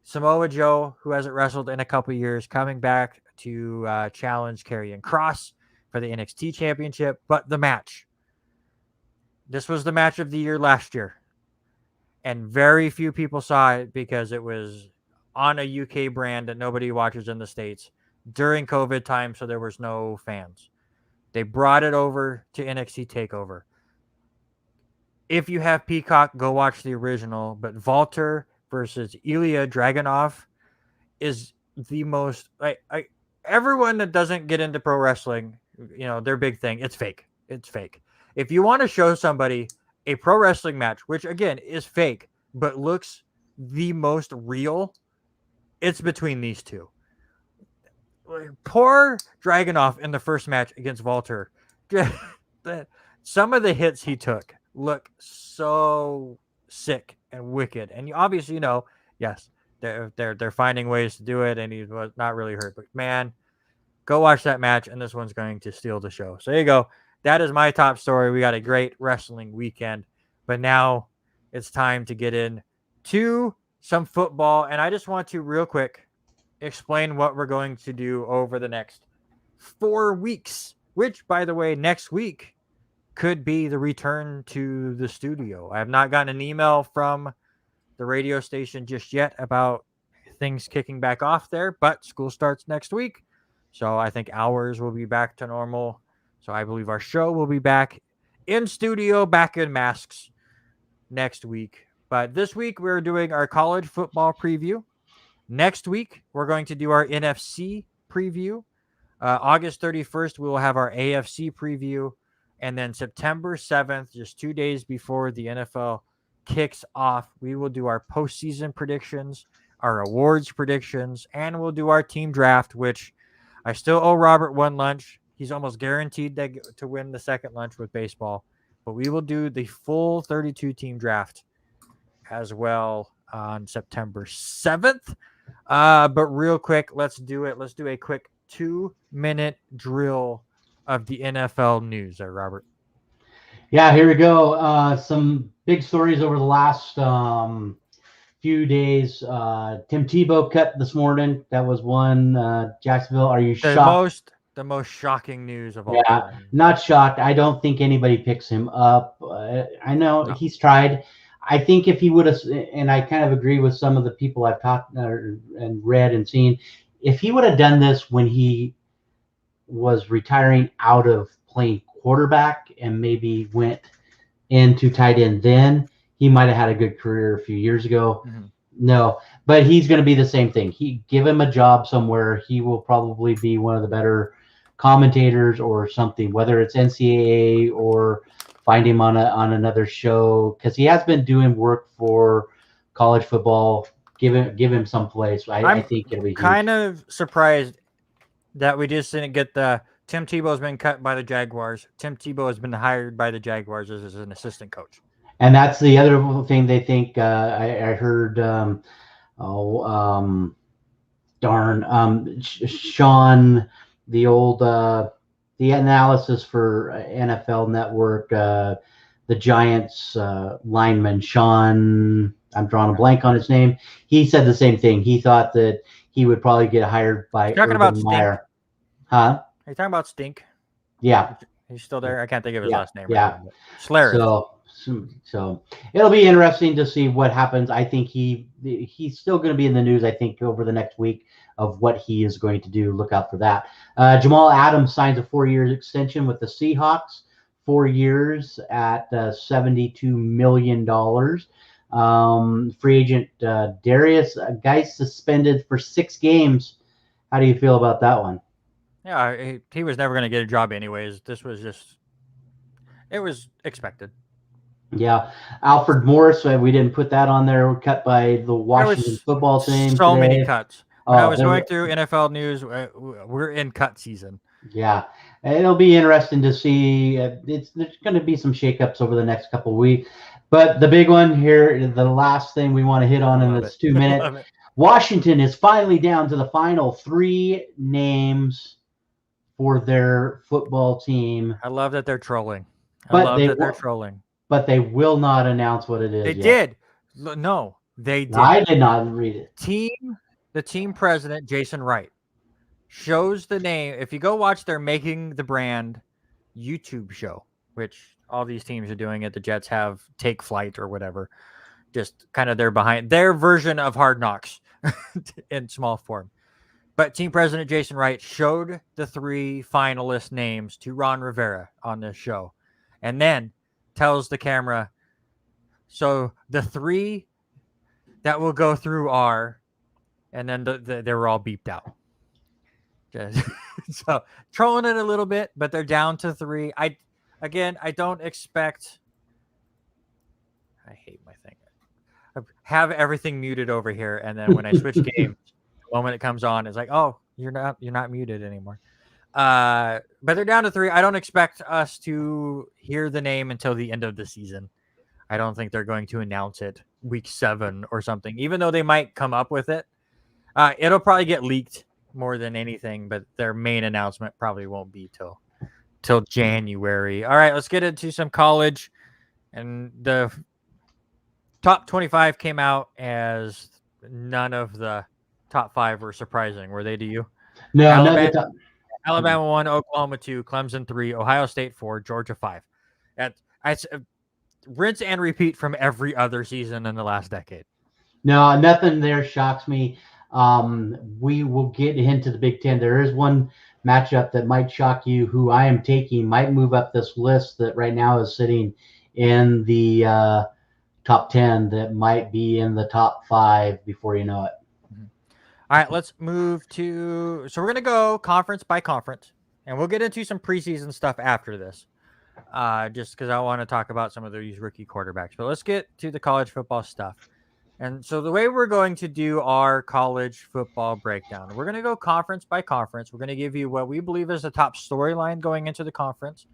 Samoa Joe, who hasn't wrestled in a couple years, coming back to challenge Karrion Kross for the NXT Championship. But the match, this was the match of the year last year, and very few people saw it because it was on a UK brand that nobody watches in the States during COVID time, so there was no fans. They brought it over to NXT TakeOver. If you have Peacock, go watch the original, but Walter versus Ilya Dragunov is the most, everyone that doesn't get into pro wrestling, their big thing, it's fake. It's fake. If you want to show somebody a pro wrestling match, which again is fake, but looks the most real, it's between these two. Poor Dragunov in the first match against Walter. Some of the hits he took look so sick and wicked. And obviously, yes, they're finding ways to do it, and he was not really hurt. But man, go watch that match, and this one's going to steal the show. So there you go. That is my top story. We got a great wrestling weekend, but now it's time to get into some football. And I just want to real quick explain what we're going to do over the next 4 weeks, which, by the way, next week could be the return to the studio. I have not gotten an email from the radio station just yet about things kicking back off there, but school starts next week. So I think hours will be back to normal. So I believe our show will be back in studio, back in masks next week. But this week we're doing our college football preview. Next week we're going to do our NFC preview. August 31st we will have our AFC preview. And then September 7th, just 2 days before the NFL kicks off, we will do our postseason predictions, our awards predictions, and we'll do our team draft, which I still owe Robert one lunch. He's almost guaranteed to win the second lunch with baseball. But we will do the full 32-team draft as well on September 7th. But real quick, let's do it. Let's do a quick 2-minute drill of the NFL news there, Robert. Yeah, here we go. Some big stories over the last few days. Tim Tebow cut this morning. That was one. Jacksonville, are you shocked? The most shocking news of all time. Not shocked. I don't think anybody picks him up. I know he's tried. I think if he would have, and I kind of agree with some of the people I've talked and read and seen, if he would have done this when he was retiring out of playing quarterback and maybe went into tight end, then he might have had a good career a few years ago. Mm-hmm. No, but he's going to be the same thing. Give him a job somewhere. He will probably be one of the better commentators or something, whether it's NCAA or find him on another show, because he has been doing work for college football. Give him some place. I think it'll be kind of surprised that we just didn't get the Tim Tebow's been cut by the Jaguars. Tim Tebow has been hired by the Jaguars as an assistant coach. And that's the other thing they think. I heard, Sean, the old, the analysis for NFL Network, the Giants lineman, Sean, I'm drawing a blank on his name. He said the same thing. He thought that he would probably get hired by Urban Meyer. Huh? Are you talking about Stink? Yeah. He's still there? I can't think of his last name. Yeah. Right, Schlereth. So it'll be interesting to see what happens. I think he's still going to be in the news, I think, over the next week of what he is going to do. Look out for that. Jamal Adams signs a 4-year extension with the Seahawks, 4 years at $72 million. Free agent Darius, a guy suspended for 6 games. How do you feel about that one? Yeah, he was never going to get a job anyways. This was it was expected. Yeah. Alfred Morris, we didn't put that on there. We're cut by the Washington football team. So many cuts. When I was going through NFL news, we're in cut season. Yeah. It'll be interesting to see. There's going to be some shakeups over the next couple of weeks. But the big one here, the last thing we want to hit on in this 2 minutes, Washington is finally down to the final 3 names for their football team. I love that they're trolling. They're trolling. But they will not announce what it is. They did. No, they did. I did not read it. The team president, Jason Wright, shows the name. If you go watch their Making the Brand YouTube show, which all these teams are doing it, the Jets have Take Flight or whatever, just kind of their version of Hard Knocks in small form. But team president Jason Wright showed the 3 finalist names to Ron Rivera on this show, and then tells the camera, so the 3 that will go through are, and then they were all beeped out. So trolling it a little bit, but they're down to 3. Again, I don't expect. I hate my thing. I have everything muted over here, and then when I switch games, the moment it comes on, it's like, oh, you're not muted anymore. But they're down to 3. I don't expect us to hear the name until the end of the season. I don't think they're going to announce it week 7 or something, even though they might come up with it. It'll probably get leaked more than anything, but their main announcement probably won't be till January. All right, let's get into some college. And the top 25 came out as none of the top 5 were surprising. Were they to you? No, Alabama 1, Oklahoma 2, Clemson 3, Ohio State 4, Georgia 5. That's rinse and repeat from every other season in the last decade. No, nothing there shocks me. We will get into the Big Ten. There is one matchup that might shock you, who I am taking, might move up this list that right now is sitting in the top 10, that might be in the top 5 before you know it. All right, let's move to. So we're going to go conference by conference, and we'll get into some preseason stuff after this, just because I want to talk about some of these rookie quarterbacks. But let's get to the college football stuff. And so the way we're going to do our college football breakdown, we're going to go conference by conference. We're going to give you what we believe is the top storyline going into the conference,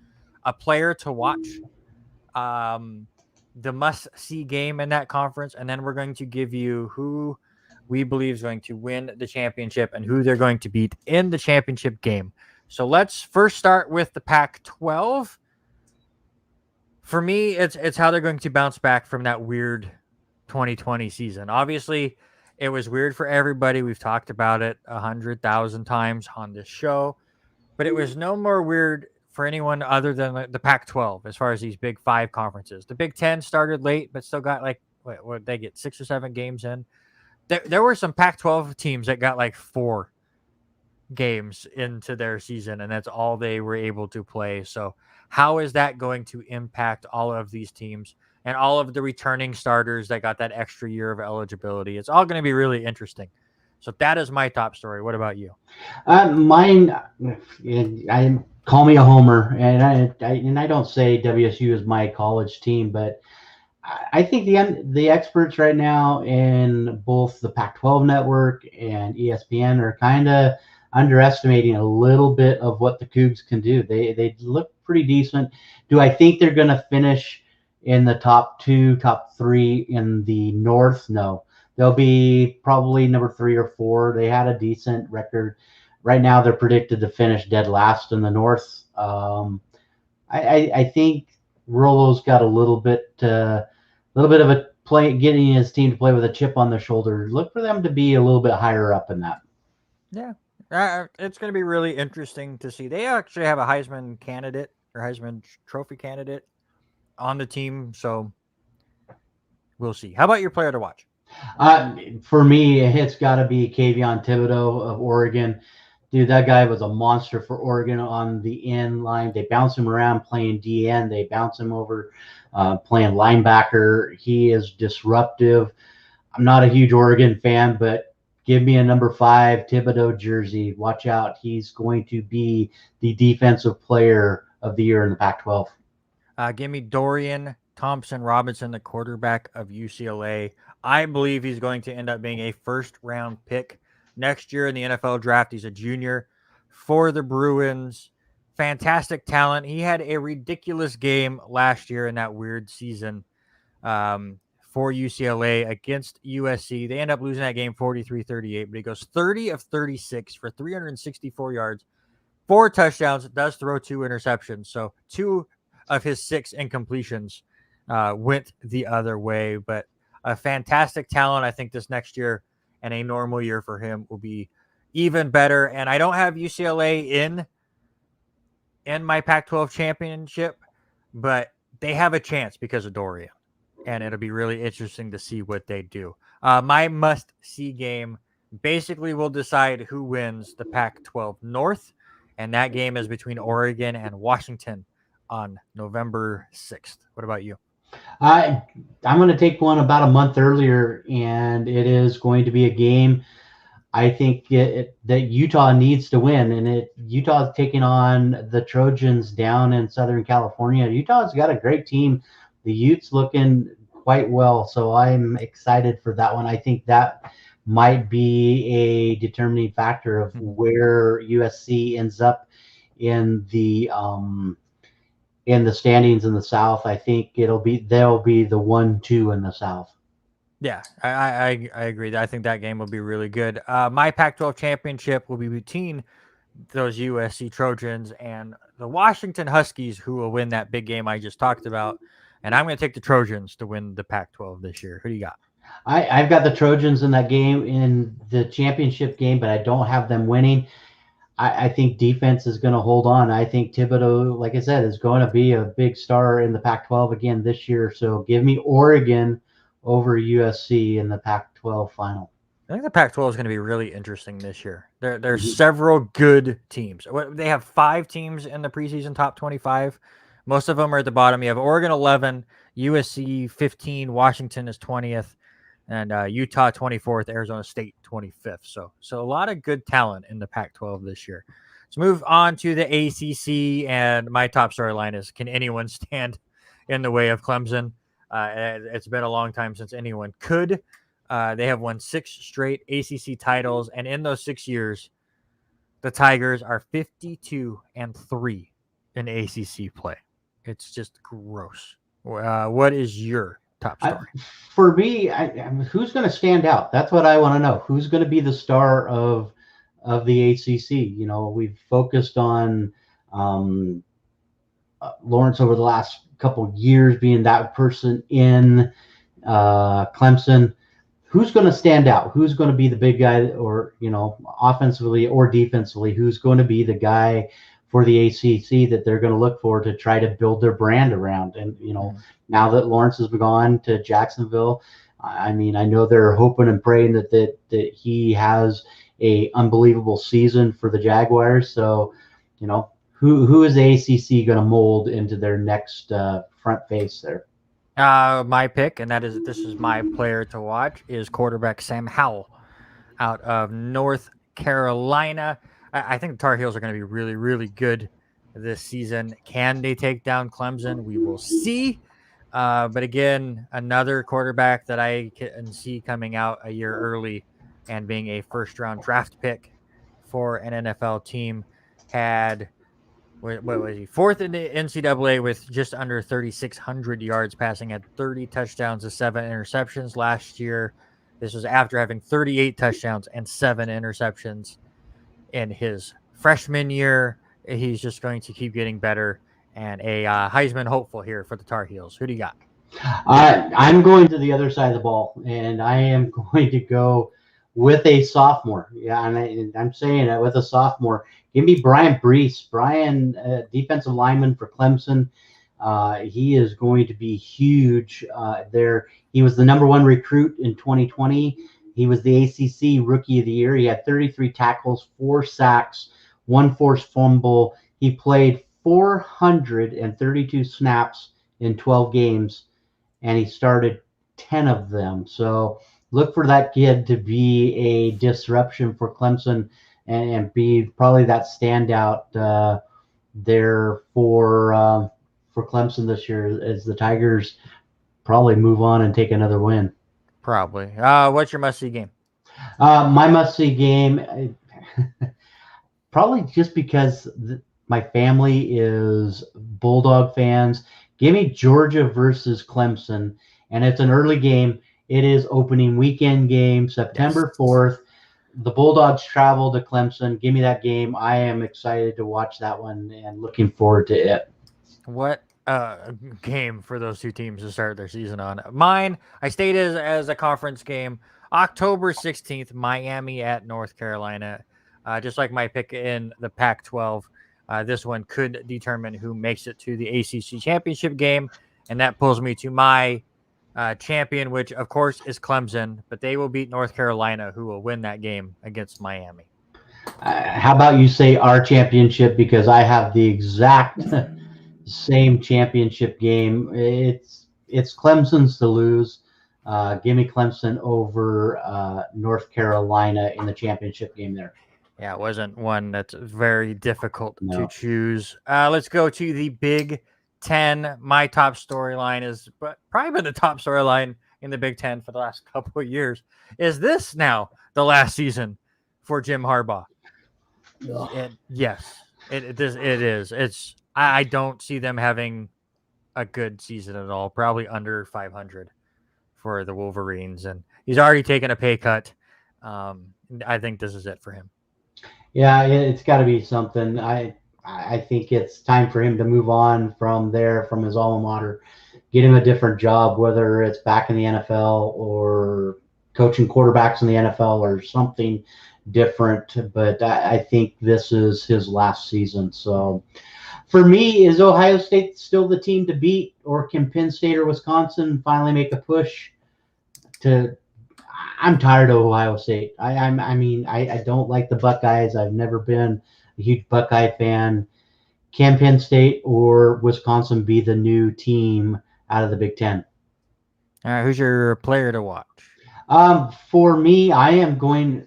a player to watch, the must-see game in that conference, and then we're going to give you who we believe is going to win the championship and who they're going to beat in the championship game. So let's first start with the Pac-12. For me, it's how they're going to bounce back from that weird 2020 season. Obviously, it was weird for everybody. We've talked about it 100,000 times on this show, but it was no more weird for anyone other than the Pac-12 as far as these big 5 conferences. The Big Ten started late, but still got what they get 6 or 7 games in. There were some Pac-12 teams that got 4 games into their season, and that's all they were able to play. So how is that going to impact all of these teams and all of the returning starters that got that extra year of eligibility? It's all going to be really interesting. So that is my top story. What about you? Mine, I call me a homer, and I don't say WSU is my college team, but I think the experts right now in both the Pac-12 network and ESPN are kind of underestimating a little bit of what the Cougs can do. They look pretty decent. Do I think they're going to finish in the top 2, top 3 in the North? No. They'll be probably number 3 or 4. They had a decent record. Right now, they're predicted to finish dead last in the North. I think Rollo's got a little bit of a play, getting his team to play with a chip on their shoulder. Look for them to be a little bit higher up in that. Yeah. It's going to be really interesting to see. They actually have a Heisman candidate or Heisman Trophy candidate on the team, so we'll see. How about your player to watch? For me, it's got to be Kayvon Thibodeau of Oregon. Dude, that guy was a monster for Oregon on the end line. They bounce him around playing DN. They bounce him over playing linebacker. He is disruptive. I'm not a huge Oregon fan, but give me a number 5 Thibodeau jersey. Watch out. He's going to be the defensive player of the year in the Pac-12. Give me Dorian Thompson-Robinson, the quarterback of UCLA. I believe he's going to end up being a first-round pick next year in the NFL draft. He's a junior for the Bruins. Fantastic talent. He had a ridiculous game last year in that weird season for UCLA against USC. They end up losing that game 43-38, but he goes 30 of 36 for 364 yards, 4 touchdowns, does throw 2 interceptions. So 2 of his 6 incompletions went the other way, but a fantastic talent. I think this next year and a normal year for him will be even better. And I don't have UCLA in my Pac-12 championship, but they have a chance because of Dorian, and it'll be really interesting to see what they do. My must-see game basically will decide who wins the Pac-12 North, and that game is between Oregon and Washington on November 6th. What about you? I'm going to take one about a month earlier, and it is going to be a game I think that Utah needs to win, and Utah's taking on the Trojans down in Southern California. Utah's got a great team. The Utes looking quite well, so I'm excited for that one. I think that might be a determining factor of where USC ends up in the standings in the South. I think they'll be the 1-2 in the South. Yeah, I agree. I think that game will be really good. My Pac-12 championship will be between those USC Trojans and the Washington Huskies, who will win that big game I just talked about. And I'm going to take the Trojans to win the Pac-12 this year. Who do you got? I've got the Trojans in that game, in the championship game, but I don't have them winning. I think defense is going to hold on. I think Thibodeau, like I said, is going to be a big star in the Pac-12 again this year. So give me Oregon over USC in the Pac-12 final. I think the Pac-12 is going to be really interesting this year. There's several good teams. They have 5 teams in the preseason top 25. Most of them are at the bottom. You have Oregon 11, USC 15, Washington is 20th, and Utah 24th, Arizona State 25th. So a lot of good talent in the Pac-12 this year. Let's move on to the ACC, and my top storyline is, can anyone stand in the way of Clemson? It's been a long time since anyone could. They have won 6 straight ACC titles, and in those 6 years, the Tigers are 52-3 in ACC play. It's just gross. What is your top story? For me, who's going to stand out? That's what I want to know. Who's going to be the star of the ACC? You know, we've focused on Lawrence over the last couple years being that person in Clemson. Who's going to stand out? Who's going to be the big guy, or, you know, offensively or defensively? Who's going to be the guy for the ACC that they're going to look for to try to build their brand around? And, you know, now that Lawrence has gone to Jacksonville, I mean, I know they're hoping and praying that he has a unbelievable season for the Jaguars. So, you know, who is the ACC going to mold into their next front face there? My pick, and this is my player to watch, is quarterback Sam Howell out of North Carolina. I think the Tar Heels are going to be really, really good this season. Can they take down Clemson? We will see. But again, another quarterback that I can see coming out a year early and being a first-round draft pick for an NFL team, had, what was he, 4th in the NCAA with just under 3,600 yards passing, had 30 touchdowns to 7 interceptions last year. This was after having 38 touchdowns and 7 interceptions in his freshman year. He's just going to keep getting better, and a Heisman hopeful here for the Tar Heels. Who do you got? I'm going to the other side of the ball, and I am going to go with a sophomore. Yeah, and I'm saying it, with a sophomore. Give me Brian Brees. Brian, defensive lineman for Clemson. He is going to be huge there. He was the #1 recruit in 2020. He was the ACC Rookie of the Year. He had 33 tackles, 4 sacks, 1 forced fumble. He played 432 snaps in 12 games, and he started 10 of them. So look for that kid to be a disruption for Clemson and be probably that standout there for Clemson this year, as the Tigers probably move on and take another win. Probably. What's your must-see game? My must-see game, probably just because my family is Bulldog fans. Give me Georgia versus Clemson, and it's an early game. It is opening weekend game, September 4th. The Bulldogs travel to Clemson. Give me that game. I am excited to watch that one and looking forward to it. What game for those two teams to start their season on. Mine, I stated as a conference game, October 16th, Miami at North Carolina. Just like my pick in the Pac-12, this one could determine who makes it to the ACC championship game, and that pulls me to my champion, which of course is Clemson, but they will beat North Carolina, who will win that game against Miami. How about you say our championship, because I have the exact same championship game. It's Clemson's to lose. Give me Clemson over North Carolina in the championship game there. Yeah, it wasn't one that's very difficult to No. choose. Let's go to the Big Ten. My top storyline is, but probably been the top storyline in the Big Ten for the last couple of years. Is this now the last season for Jim Harbaugh? Yes, it is. I don't see them having a good season at all. Probably under 500 for the Wolverines, and he's already taken a pay cut. I think this is it for him. Yeah, it's got to be something. I think it's time for him to move on from there, from his alma mater, get him a different job, whether it's back in the NFL or coaching quarterbacks in the NFL or something different. But I think this is his last season. So for me, is Ohio State still the team to beat, or can Penn State or Wisconsin finally make a push to? I'm tired of Ohio State. I don't like the Buckeyes. I've never been a huge Buckeye fan. Can Penn State or Wisconsin be the new team out of the Big Ten? All right, who's your player to watch? For me, I'm going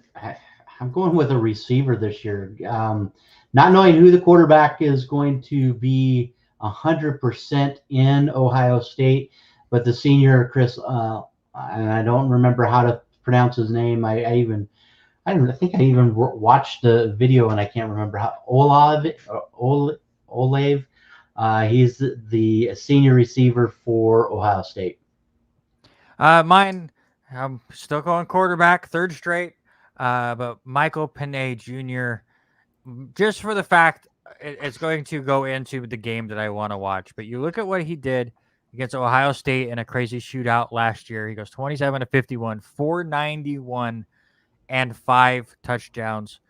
with a receiver this year. Not knowing who the quarterback is going to be 100% in Ohio State, but the senior Chris, and I don't remember how to pronounce his name. I think I even watched the video and I can't remember how. Olave. He's the senior receiver for Ohio State. Mine, I'm still going quarterback, third straight. But Michael Penay Jr., just for the fact it's going to go into the game that I want to watch. But you look at what he did against Ohio State in a crazy shootout last year. He goes 27-51, 491, and 5 touchdowns.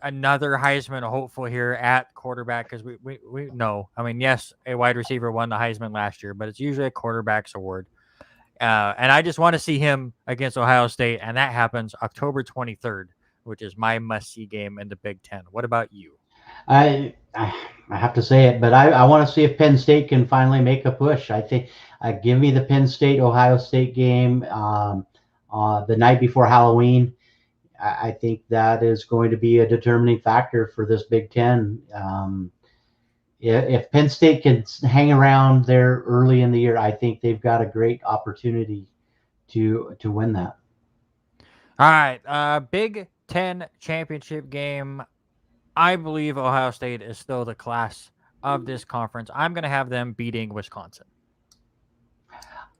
Another Heisman hopeful here at quarterback, because we know. I mean, yes, a wide receiver won the Heisman last year, but it's usually a quarterback's award. And I just want to see him against Ohio State, and that happens October 23rd, which is my must-see game in the Big Ten. What about you? I have to say it, but I want to see if Penn State can finally make a push. I think give me the Penn State Ohio State game the night before Halloween. I think that is going to be a determining factor for this Big Ten. If Penn State can hang around there early in the year, I think they've got a great opportunity to win that. All right, Big Ten championship game. I believe Ohio State is still the class of this conference. I'm going to have them beating Wisconsin.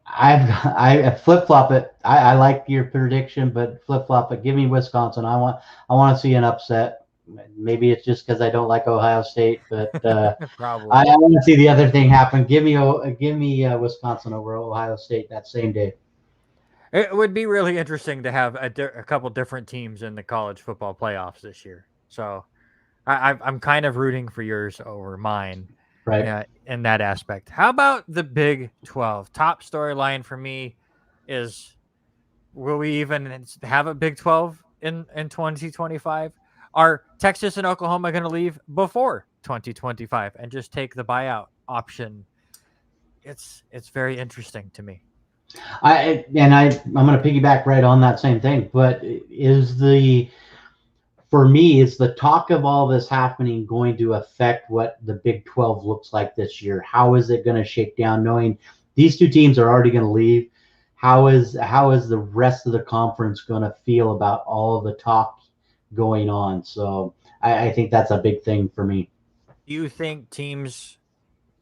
I flip flop it. I like your prediction, but flip flop it. Give me Wisconsin. I want to see an upset. Maybe it's just because I don't like Ohio State, but Probably. I want to see the other thing happen. Give me Wisconsin over Ohio State that same day. It would be really interesting to have a couple different teams in the college football playoffs this year. So I'm kind of rooting for yours over mine, Right. In that aspect. How about the Big 12? Top storyline for me is, will we even have a Big 12 in 2025? Are Texas and Oklahoma going to leave before 2025 and just take the buyout option? It's very interesting to me. I'm going to piggyback right on that same thing. But for me, is the talk of all this happening going to affect what the Big 12 looks like this year? How is it going to shake down, knowing these two teams are already going to leave? How is the rest of the conference going to feel about all of the talk going on? So I think that's a big thing for me. Do you think teams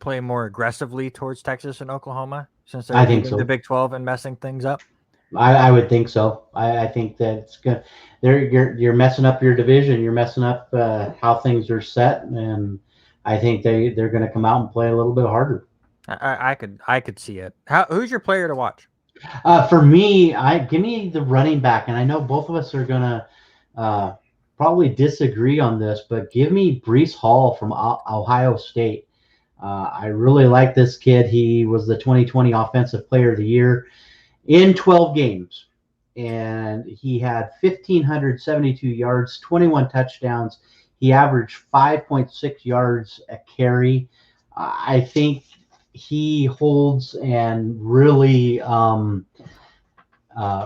play more aggressively towards Texas and Oklahoma since they're leaving the Big 12 and messing things up? I would think so. I think that it's good. You're messing up your division. You're messing up how things are set, and I think they're going to come out and play a little bit harder. I could see it. Who's your player to watch? For me, give me the running back, and I know both of us are going to probably disagree on this, but give me Breece Hall from Ohio State. I really like this kid. He was the 2020 Offensive Player of the Year in 12 games, and he had 1,572 yards, 21 touchdowns. He averaged 5.6 yards a carry. I think he holds and really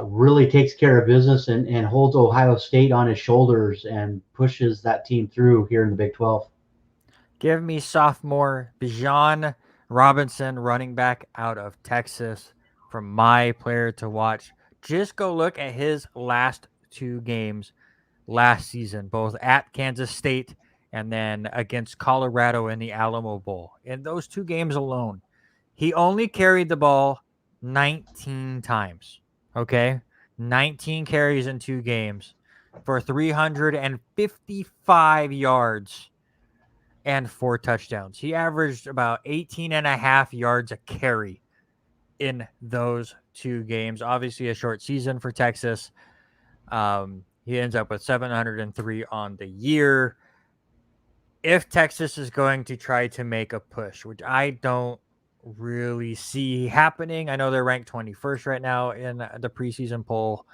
really takes care of business and holds Ohio State on his shoulders and pushes that team through here in the Big 12. Give me sophomore Bijan Robinson, running back out of Texas, from my player to watch. Just go look at his last 2 games last season, both at Kansas State and then against Colorado in the Alamo Bowl. In those 2 games alone, he only carried the ball 19 times. Okay? 19 carries in 2 games for 355 yards and 4 touchdowns. He averaged about 18 and a half yards a carry in those 2 games. Obviously, a short season for Texas. He ends up with 703 on the year. If Texas is going to try to make a push, which I don't really see happening, I know they're ranked 21st right now in the preseason poll.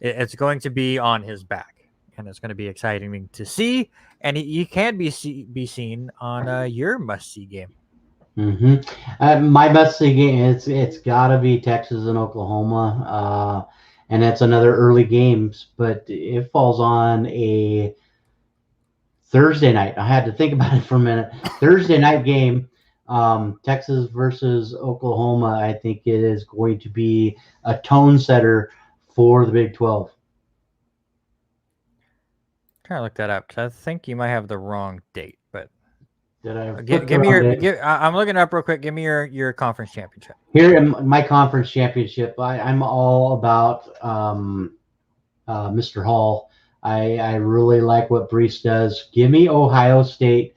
It's going to be on his back, and it's going to be exciting to see. And he can be seen on your must-see game. My must-see game, it's got to be Texas and Oklahoma, and it's another early games, but it falls on a Thursday night. I had to think about it for a minute. Thursday night game, Texas versus Oklahoma. I think it is going to be a tone setter for the Big 12. Trying to look that up because I think you might have the wrong date. But Did I give me your. I'm looking it up real quick. Give me your conference championship. Here in my conference championship, I'm all about Mr. Hall. I really like what Brees does. Give me Ohio State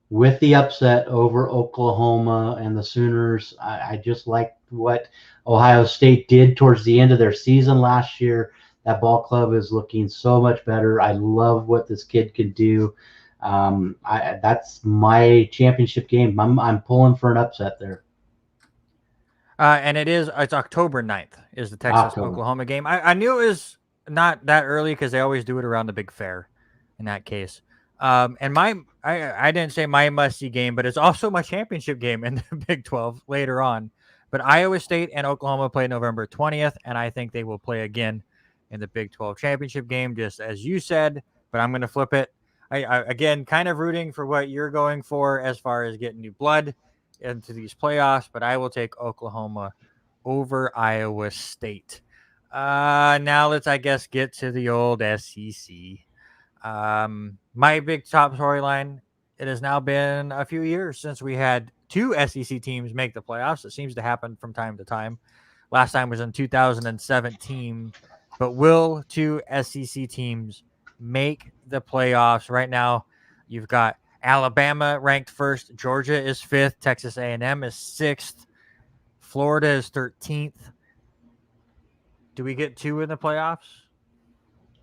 with the upset over Oklahoma and the Sooners. I just like what Ohio State did towards the end of their season last year. That ball club is looking so much better. I love what this kid could do. That's my championship game. I'm pulling for an upset there. And it's October 9th is the Texas-Oklahoma game. I knew it was not that early because they always do it around the big fair in that case. And I didn't say my must-see game, but it's also my championship game in the Big 12 later on. But Iowa State and Oklahoma play November 20th, and I think they will play again in the Big 12 championship game, just as you said. But I'm going to flip it. I again, kind of rooting for what you're going for as far as getting new blood into these playoffs, but I will take Oklahoma over Iowa State. Now let's, I guess, get to the old SEC. My big top storyline, it has now been a few years since we had 2 SEC teams make the playoffs. It seems to happen from time to time. Last time was in 2017. But will 2 SEC teams make the playoffs? Right now, you've got Alabama ranked 1st, Georgia is 5th, Texas A&M is 6th, Florida is 13th. Do we get 2 in the playoffs?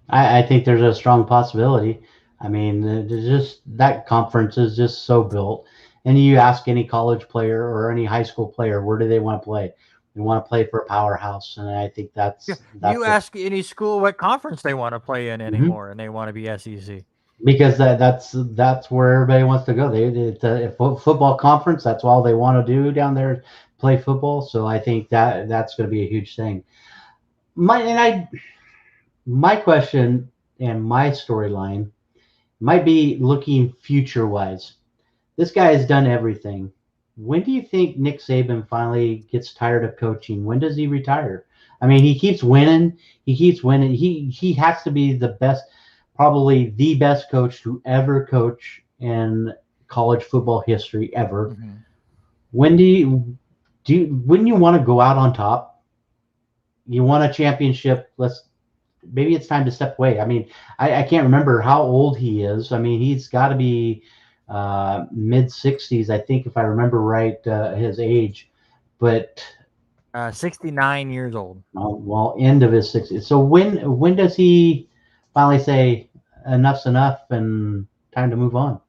I think there's a strong possibility. I mean, just that conference is just so built. And you ask any college player or any high school player, where do they want to play? They want to play for a powerhouse, and I think that's you ask any school what conference they want to play in anymore, and they want to be SEC. Because that's where everybody wants to go. It's a football conference. That's all they want to do down there, play football. So I think that's going to be a huge thing. My question and my storyline might be looking future wise. This guy has done everything. When do you think Nick Saban finally gets tired of coaching? When does he retire? I mean, he keeps winning. He has to be the best, probably the best coach to ever coach in college football history ever. Mm-hmm. When wouldn't you want to go out on top? You want a championship. Maybe it's time to step away. I mean, I can't remember how old he is. I mean, he's got to be mid 60s, I think, if I remember right, his age. But 69 years old. Well, end of his 60s. So when does he finally say enough's enough and time to move on?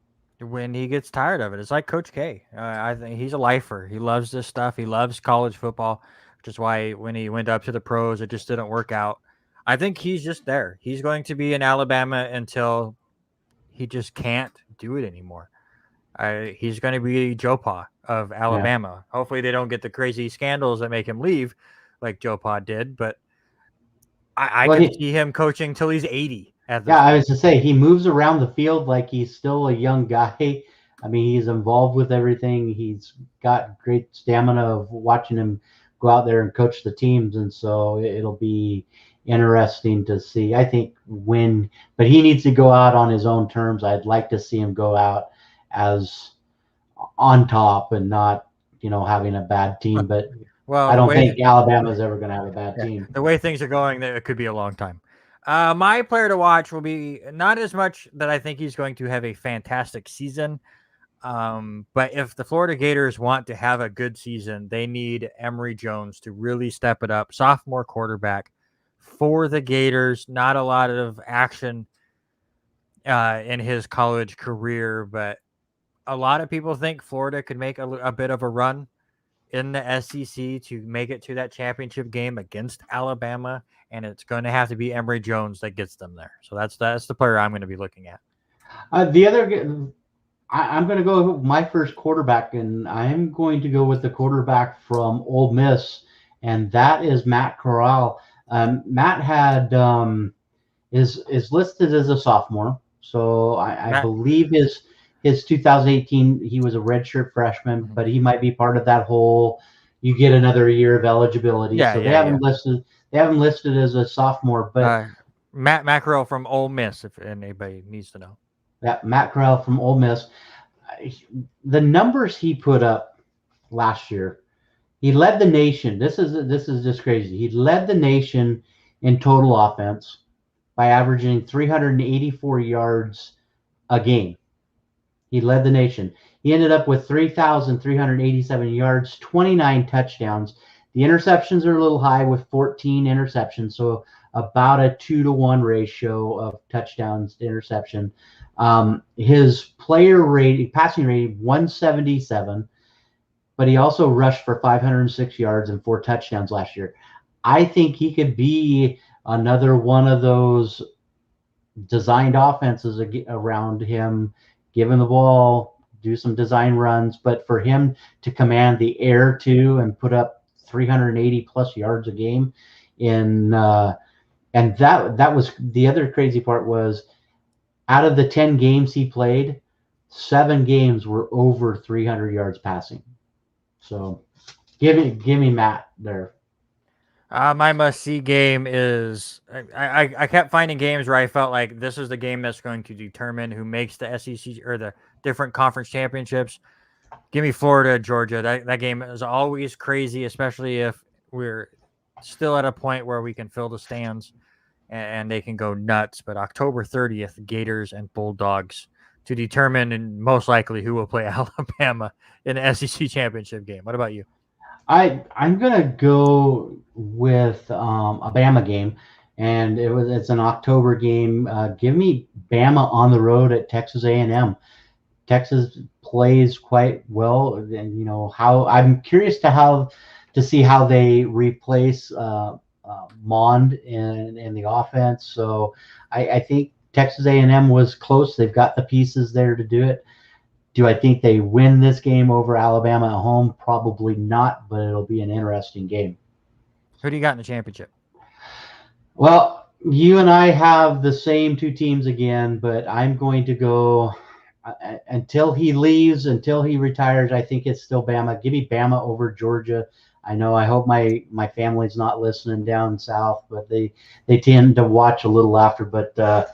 When he gets tired of it. It's like Coach K. I think he's a lifer. He loves this stuff. He loves college football, which is why when he went up to the pros, it just didn't work out. I think he's just there. He's going to be in Alabama until he just can't do it anymore. He's going to be Joe Pa of Alabama. Yeah. Hopefully they don't get the crazy scandals that make him leave like Joe Pa did, but I Well, could see him coaching till he's 80 at this yeah, I point. was to say he moves around the field like he's still a young guy. I mean, he's involved with everything. He's got great stamina of watching him go out there and coach the teams, and so it'll be interesting to see. I think but he needs to go out on his own terms. I'd like to see him go out as on top and not, having a bad team. But Well, I the don't way think Alabama's ever going to have a bad team. the way things are going, it could be a long time. My player to watch will be not as much that I think he's going to have a fantastic season. But if the Florida Gators want to have a good season, they need Emory Jones to really step it up. Sophomore quarterback for the Gators. Not a lot of action in his college career, but a lot of people think Florida could make a bit of a run in the SEC to make it to that championship game against Alabama, and it's going to have to be Emory Jones that gets them there. So that's the player I'm going to be looking at. The other, I'm going to go with my first quarterback, and I'm going to go with the quarterback from Ole Miss, and that is Matt Corral. Matt had is listed as a sophomore, so I believe his 2018 he was a redshirt freshman, but he might be part of that whole. You get another year of eligibility, so they haven't listed as a sophomore, but Matt Mackerel from Ole Miss, if anybody needs to know. Yeah, Matt Corral from Ole Miss. The numbers he put up last year, he led the nation. This is just crazy. He led the nation in total offense by averaging 384 yards a game. He led the nation. He ended up with 3,387 yards, 29 touchdowns. The interceptions are a little high with 14 interceptions, so about a 2-to-1 ratio of touchdowns to interception. His passing rating, 177, but he also rushed for 506 yards and 4 touchdowns last year. I think he could be another one of those designed offenses around him, give him the ball, do some design runs, but for him to command the air too and put up 380 plus yards a game and that was the other crazy part was out of the 10 games he played, 7 games were over 300 yards passing. So give me Matt there. My must-see game is I kept finding games where I felt like this is the game that's going to determine who makes the SEC or the different conference championships. Give me Florida, Georgia. That game is always crazy, especially if we're still at a point where we can fill the stands and they can go nuts. But October 30th, Gators and Bulldogs to determine and most likely who will play Alabama in the SEC championship game. What about you? I'm gonna go with a Bama game, and it's an October game. Give me Bama on the road at Texas A&M. Texas plays quite well, and how I'm curious to see how they replace Mond in the offense. So I think Texas A&M was close. They've got the pieces there to do it. Do I think they win this game over Alabama at home? Probably not, but it'll be an interesting game. Who do you got in the championship? Well, you and I have the same 2 teams again, but I'm going to go until he leaves, until he retires. I think it's still Bama. Give me Bama over Georgia. I hope my family's not listening down south, but they tend to watch a little after. But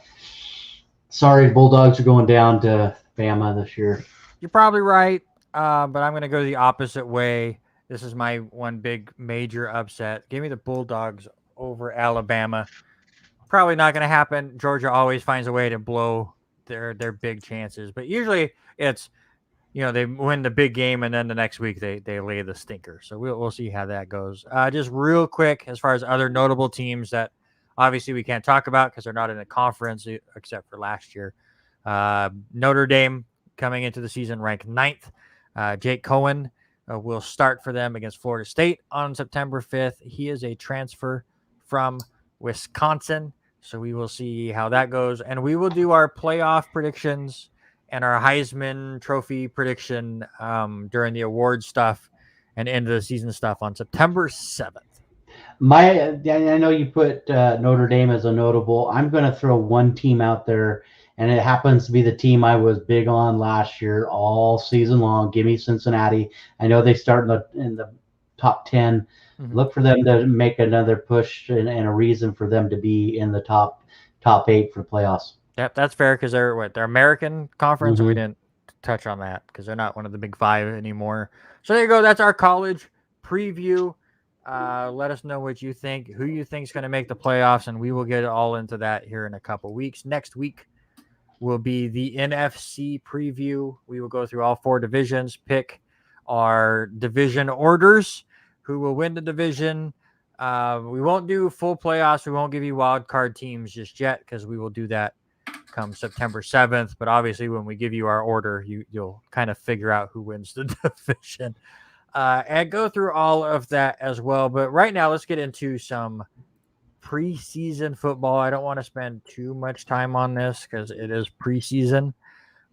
sorry, Bulldogs are going down to Bama this year. You're probably right, but I'm going to go the opposite way. This is my one big major upset. Give me the Bulldogs over Alabama. Probably not going to happen. Georgia always finds a way to blow their big chances, but usually it's they win the big game and then the next week they lay the stinker. So we'll see how that goes. Just real quick, as far as other notable teams that obviously we can't talk about because they're not in a conference except for last year. Notre Dame coming into the season ranked 9th. Jake Cohen will start for them against Florida State on September 5th. He is a transfer from Wisconsin, so we will see how that goes. And we will do our playoff predictions and our Heisman Trophy prediction during the award stuff and end of the season stuff on September 7th. I know you put Notre Dame as a notable. I'm going to throw one team out there, and it happens to be the team I was big on last year all season long. Give me Cincinnati. I know they start in the top 10. Mhm. Look for them to make another push and a reason for them to be in the top 8 for playoffs. Yep, that's fair because they're American conference, and we Mhm. didn't touch on that because they're not one of the big five anymore. So there you go. That's our college preview. Let us know what you think, who you think is going to make the playoffs, and we will get all into that here in a couple weeks. Next week will be the NFC preview. We will go through all 4 divisions, pick our division orders, who will win the division. We won't do full playoffs. We won't give you wild card teams just yet because we will do that come September 7th. But obviously, when we give you our order, you'll kind of figure out who wins the division and go through all of that as well. But right now, let's get into some preseason football. I don't want to spend too much time on this because it is preseason.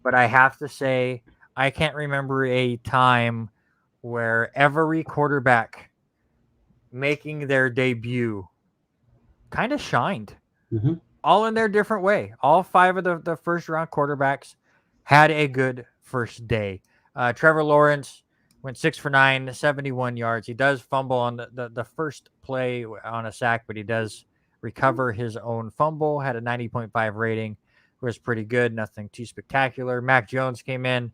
But I have to say, I can't remember a time where every quarterback making their debut kind of shined. Mm-hmm. All in their different way. All 5 of the first round quarterbacks had a good first day. Trevor Lawrence went 6 for 9, 71 yards. He does fumble on the first play on a sack, but he does recover his own fumble. Had a 90.5 rating. Was pretty good. Nothing too spectacular. Mac Jones came in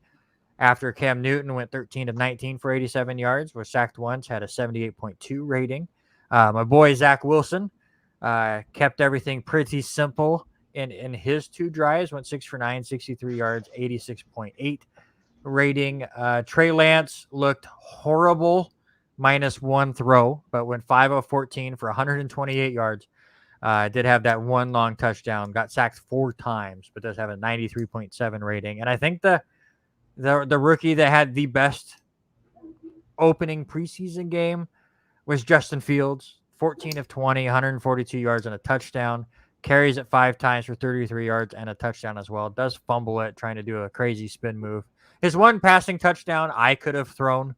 after Cam Newton went 13 of 19 for 87 yards. Was sacked once. Had a 78.2 rating. My boy Zach Wilson kept everything pretty simple in his 2 drives. Went 6 for 9, 63 yards, 86.8 rating. Trey Lance looked horrible, -1 throw, but went 5 of 14 for 128 yards. Did have that one long touchdown. Got sacked 4 times, but does have a 93.7 rating. And I think the rookie that had the best opening preseason game was Justin Fields. 14 of 20, 142 yards and a touchdown. Carries it 5 times for 33 yards and a touchdown as well. Does fumble it, trying to do a crazy spin move. His one passing touchdown I could have thrown,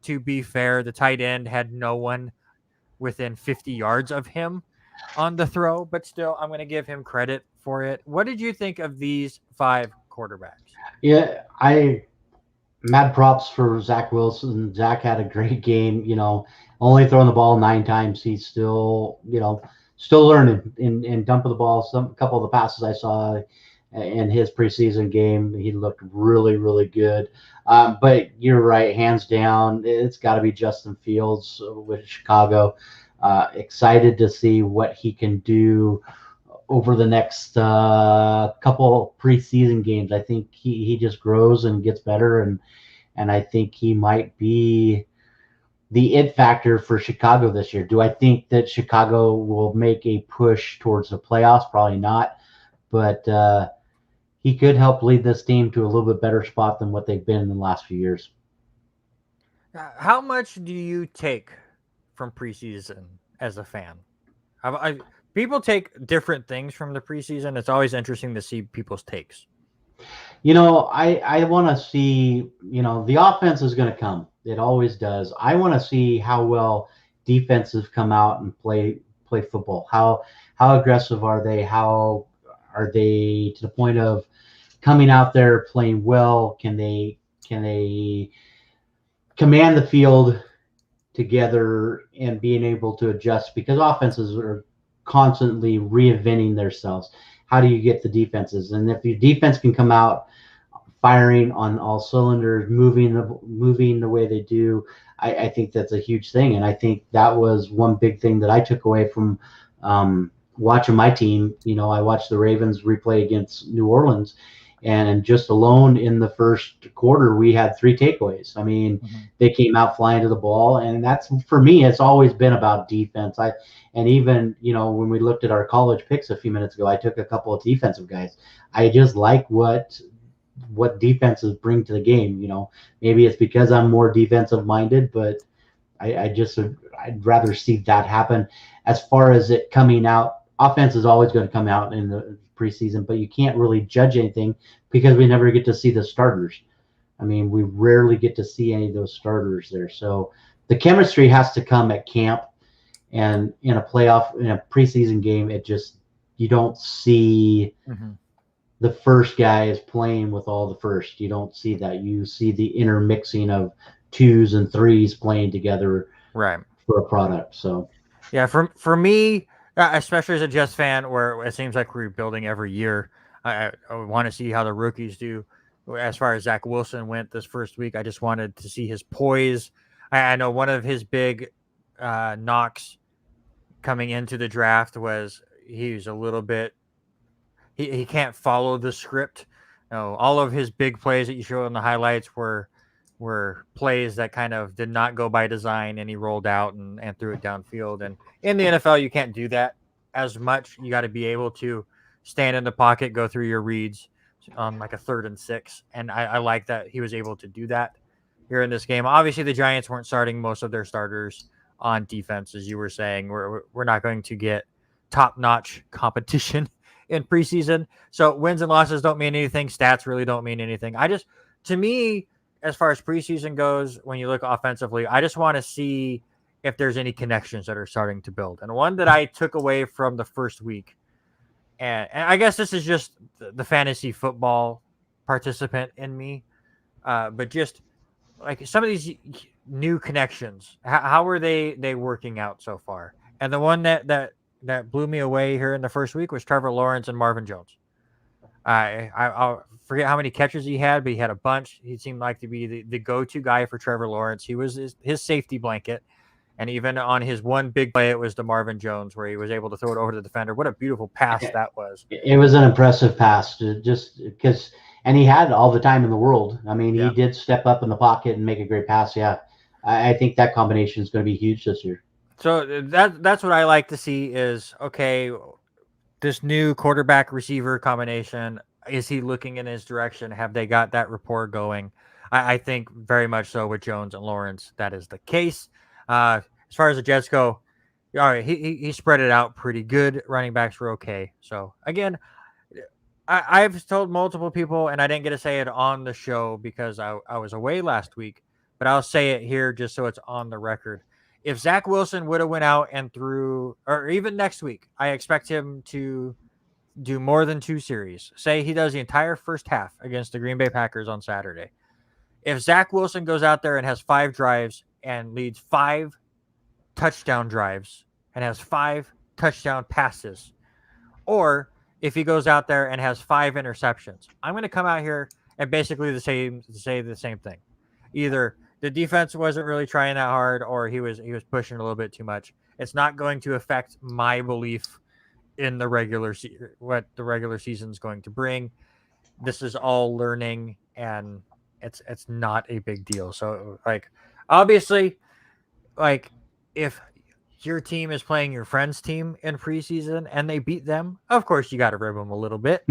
to be fair. The tight end had no one within 50 yards of him on the throw, but still, I'm going to give him credit for it. What did you think of these 5 quarterbacks? Yeah, mad props for Zach Wilson. Zach had a great game, only throwing the ball 9 times. He's still, still learning and dumping the ball. A couple of the passes I saw in his preseason game, he looked really, really good. But you're right, hands down, it's got to be Justin Fields with Chicago. Excited to see what he can do over the next couple preseason games. I think he just grows and gets better, and I think he might be the it factor for Chicago this year. Do I think that Chicago will make a push towards the playoffs? Probably not, but he could help lead this team to a little bit better spot than what they've been in the last few years. How much do you take from preseason as a fan? People take different things from the preseason. It's always interesting to see people's takes. I want to see, the offense is going to come. It always does. I want to see how well defenses come out and play football. How aggressive are they? How are they to the point of coming out there playing well? Can they command the field together and being able to adjust, because offenses are constantly reinventing themselves. How do you get the defenses? And if your defense can come out firing on all cylinders, moving the way they do, I think that's a huge thing. And I think that was one big thing that I took away from watching my team. I watched the Ravens replay against New Orleans, and just alone in the first quarter, we had 3 takeaways. I mean, they came out flying to the ball, and that's, for me, it's always been about defense. And even, when we looked at our college picks a few minutes ago, I took a couple of defensive guys. I just like what defenses bring to the game. Maybe it's because I'm more defensive minded, but I'd rather see that happen. As far as it coming out, offense is always going to come out in the preseason, but you can't really judge anything because we never get to see the starters. I mean, we rarely get to see any of those starters there. So the chemistry has to come at camp, And in a preseason game, you don't see the first guy is playing with all the first. You don't see that. You see the intermixing of twos and threes playing together right for a product. So yeah, for me, especially as a Jets fan, where it seems like we're rebuilding every year, I want to see how the rookies do. As far as Zach Wilson went this first week, I just wanted to see his poise. I know one of his big knocks coming into the draft was he's a little bit he can't follow the script. All of his big plays that you show in the highlights were plays that kind of did not go by design, and he rolled out and threw it downfield. And in the NFL, you can't do that as much. You got to be able to stand in the pocket, go through your reads on like a 3rd and 6. And I like that he was able to do that here in this game. Obviously, the Giants weren't starting most of their starters on defense, as you were saying. We're not going to get top-notch competition in preseason. So wins and losses don't mean anything. Stats really don't mean anything. To me, as far as preseason goes, when you look offensively, I just want to see if there's any connections that are starting to build. And one that I took away from the first week, and I guess this is just the fantasy football participant in me, but just like some of these new connections, how are they working out so far? And the one that blew me away here in the first week was Trevor Lawrence and Marvin Jones. I'll forget how many catches he had, but he had a bunch. He seemed like to be the go-to guy for Trevor Lawrence. He was his safety blanket. And even on his one big play, it was to Marvin Jones, where he was able to throw it over to the defender. What a beautiful pass that was. It was an impressive pass, just because, and he had all the time in the world. I mean, he did step up in the pocket and make a great pass. Yeah, I think that combination is going to be huge this year. So that's what I like to see is, okay, this new quarterback receiver combination, is he looking in his direction? Have they got that rapport going? I think very much so with Jones and Lawrence. That is the case. As far as the Jets go, all right, he spread it out pretty good. Running backs were okay. So again, I've told multiple people, and I didn't get to say it on the show because I was away last week, but I'll say it here just so it's on the record. If Zach Wilson would have went out and threw, or even next week, I expect him to do more than 2 series. Say he does the entire first half against the Green Bay Packers on Saturday. If Zach Wilson goes out there and has 5 drives and leads 5 touchdown drives and has 5 touchdown passes, or if he goes out there and has 5 interceptions, I'm going to come out here and basically say the same thing. Either the defense wasn't really trying that hard, or he was pushing a little bit too much. It's not going to affect my belief in the what the regular season is going to bring. This is all learning, and it's not a big deal. So, like, obviously, like, if your team is playing your friend's team in preseason and they beat them, of course you got to rib them a little bit,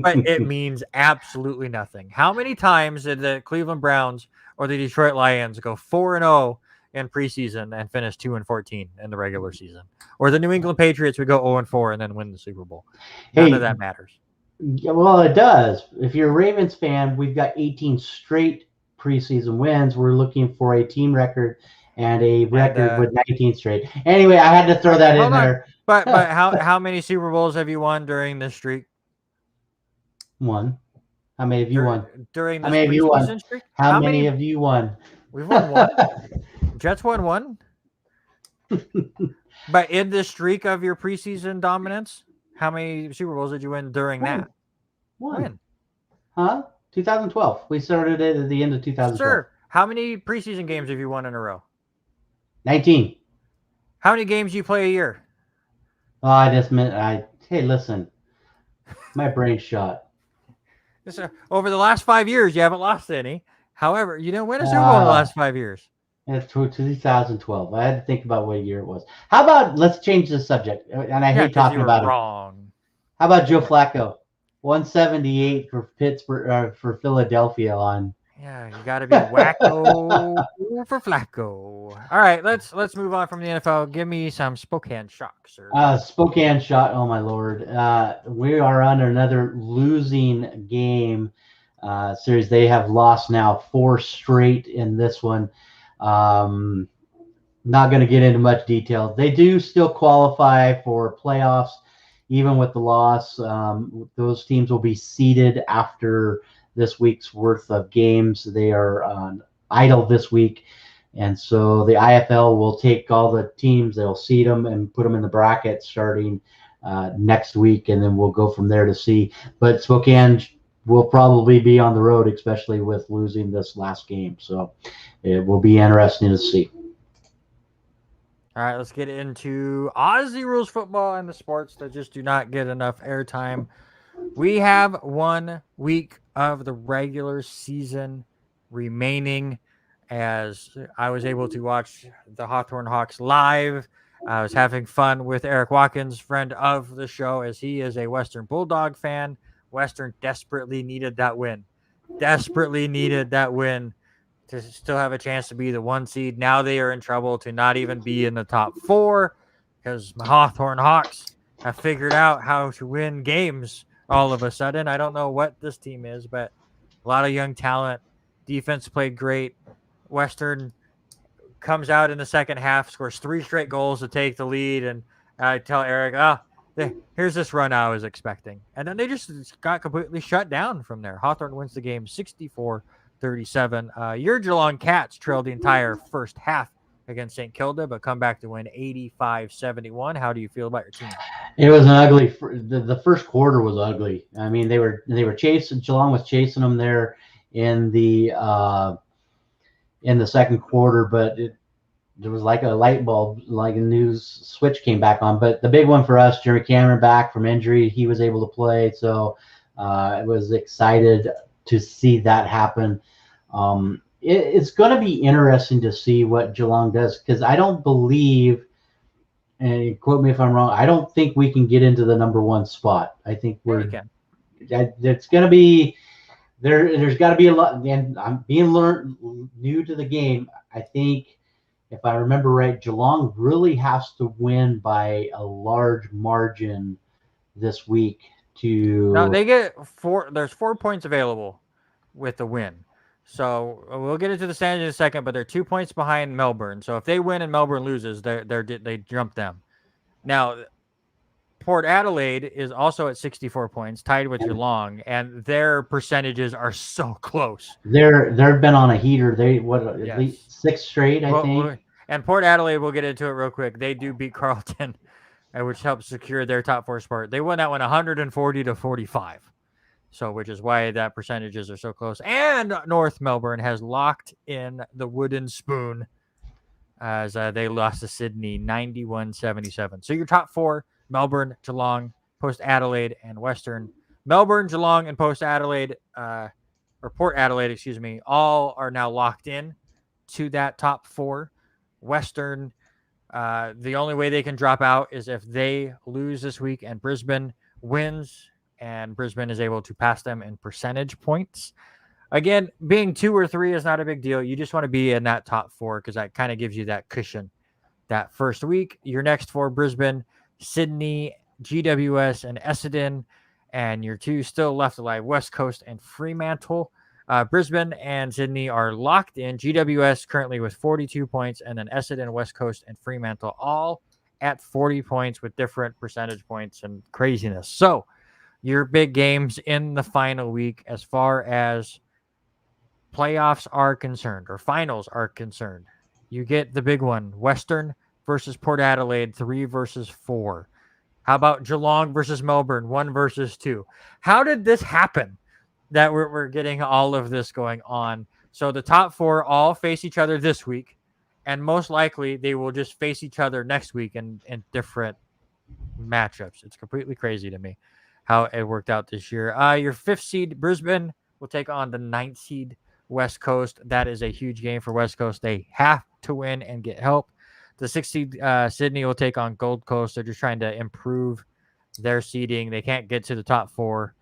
but it means absolutely nothing. How many times did the Cleveland Browns or the Detroit Lions go 4-0 in preseason and finish 2-14 in the regular season? Or the New England Patriots would go 0-4 and then win the Super Bowl. None of that matters. Well, it does. If you're a Ravens fan, we've got 18 straight preseason wins. We're looking for a team record and a record with 19 straight. Anyway, I had to throw that in there. But how many Super Bowls have you won during this streak? 1. How many have you won? During this preseason streak? How many have you won? We've won 1. Jets won 1. But in the streak of your preseason dominance, how many Super Bowls did you win during that? 1. When? Huh? 2012. We started it at the end of 2012. Sir, how many preseason games have you won in a row? 19. How many games do you play a year? Oh, I just meant hey, listen. My brain's shot. Over the last 5 years, you haven't lost any. However, you didn't win a Super Bowl in the last 5 years. It's 2012. I had to think about what year it was. How about let's change the subject? And I hate talking about it. Wrong. How about Joe Flacco? 178 for Pittsburgh, for Philadelphia on. Yeah, you got to be wacko for Flacco. All right, let's move on from the NFL. Give me some Spokane Shock, sir. Spokane Shot. Oh my Lord, we are on another losing game series. They have lost now 4 straight in this one. not going to get into much detail. They do still qualify for playoffs, even with the loss. Those teams will be seeded after this week's worth of games. They are idle this week. And so the IFL will take all the teams, they'll seed them and put them in the bracket starting next week, and then we'll go from there to see. But Spokane will probably be on the road, especially with losing this last game. So it will be interesting to see. All right, let's get into Aussie rules football and the sports that just do not get enough airtime. We have 1 week of the regular season remaining, as I was able to watch the Hawthorne Hawks live. I was having fun with Eric Watkins, friend of the show, as he is a Western Bulldog fan. Western desperately needed that win. Desperately needed that win to still have a chance to be the 1 seed. Now they are in trouble to not even be in the top 4 because the Hawthorne Hawks have figured out how to win games all of a sudden. I don't know what this team is, but a lot of young talent. Defense played great. Western comes out in the second half, scores 3 straight goals to take the lead, and I tell Eric, here's this run I was expecting. And then they just got completely shut down from there. Hawthorne wins the game 64-37. Your Geelong Cats trailed the entire first half against St. Kilda, but come back to win 85-71. How do you feel about your team? It was an ugly. The first quarter was ugly. I mean, they were chasing. Geelong was chasing them there in the second quarter, but there was like a light bulb, like a news switch came back on. But the big one for us, Jeremy Cameron back from injury, he was able to play, so I was excited to see that happen. It's going to be interesting to see what Geelong does, because I don't believe, and quote me if I'm wrong, I don't think we can get into the number 1 spot. I think it's going to be there's got to be a lot, and I'm being new to the game. I think, if I remember right, Geelong really has to win by a large margin this week to. No, they get 4. There's 4 points available with the win. So we'll get into the standings in a second, but they're 2 points behind Melbourne. So if they win and Melbourne loses, they jump them. Now, Port Adelaide is also at 64 points, tied with Geelong, and their percentages are so close. They've been on a heater. At least 6 straight, I think. And Port Adelaide, we'll get into it real quick. They do beat Carlton, which helps secure their top 4 spot. They won that one 140-45. So, which is why that percentages are so close. And North Melbourne has locked in the wooden spoon as they lost to Sydney 91-77. So your top 4, Melbourne, Geelong, Post Adelaide, and Western. Melbourne, Geelong, and Post Adelaide, or Port Adelaide, excuse me, all are now locked in to that top 4. Western, the only way they can drop out is if they lose this week and Brisbane wins, and Brisbane is able to pass them in percentage points. Again, being 2 or 3 is not a big deal. You just want to be in that top 4 because that kind of gives you that cushion that first week. Your next 4, Brisbane, Sydney, GWS, and Essendon. And your 2 still left alive, West Coast and Fremantle. Brisbane and Sydney are locked in. GWS currently with 42 points, and then Essendon, West Coast, and Fremantle all at 40 points with different percentage points and craziness. So your big games in the final week as far as playoffs are concerned, or finals are concerned. You get the big one, Western versus Port Adelaide, 3 versus 4. How about Geelong versus Melbourne, 1 versus 2? How did this happen that we're getting all of this going on? So the top 4 all face each other this week, and most likely they will just face each other next week in different matchups. It's completely crazy to me how it worked out this year. Your 5th seed, Brisbane, will take on the 9th seed, West Coast. That is a huge game for West Coast. They have to win and get help. The 6th seed, Sydney, will take on Gold Coast. They're just trying to improve their seeding. They can't get to the top 4.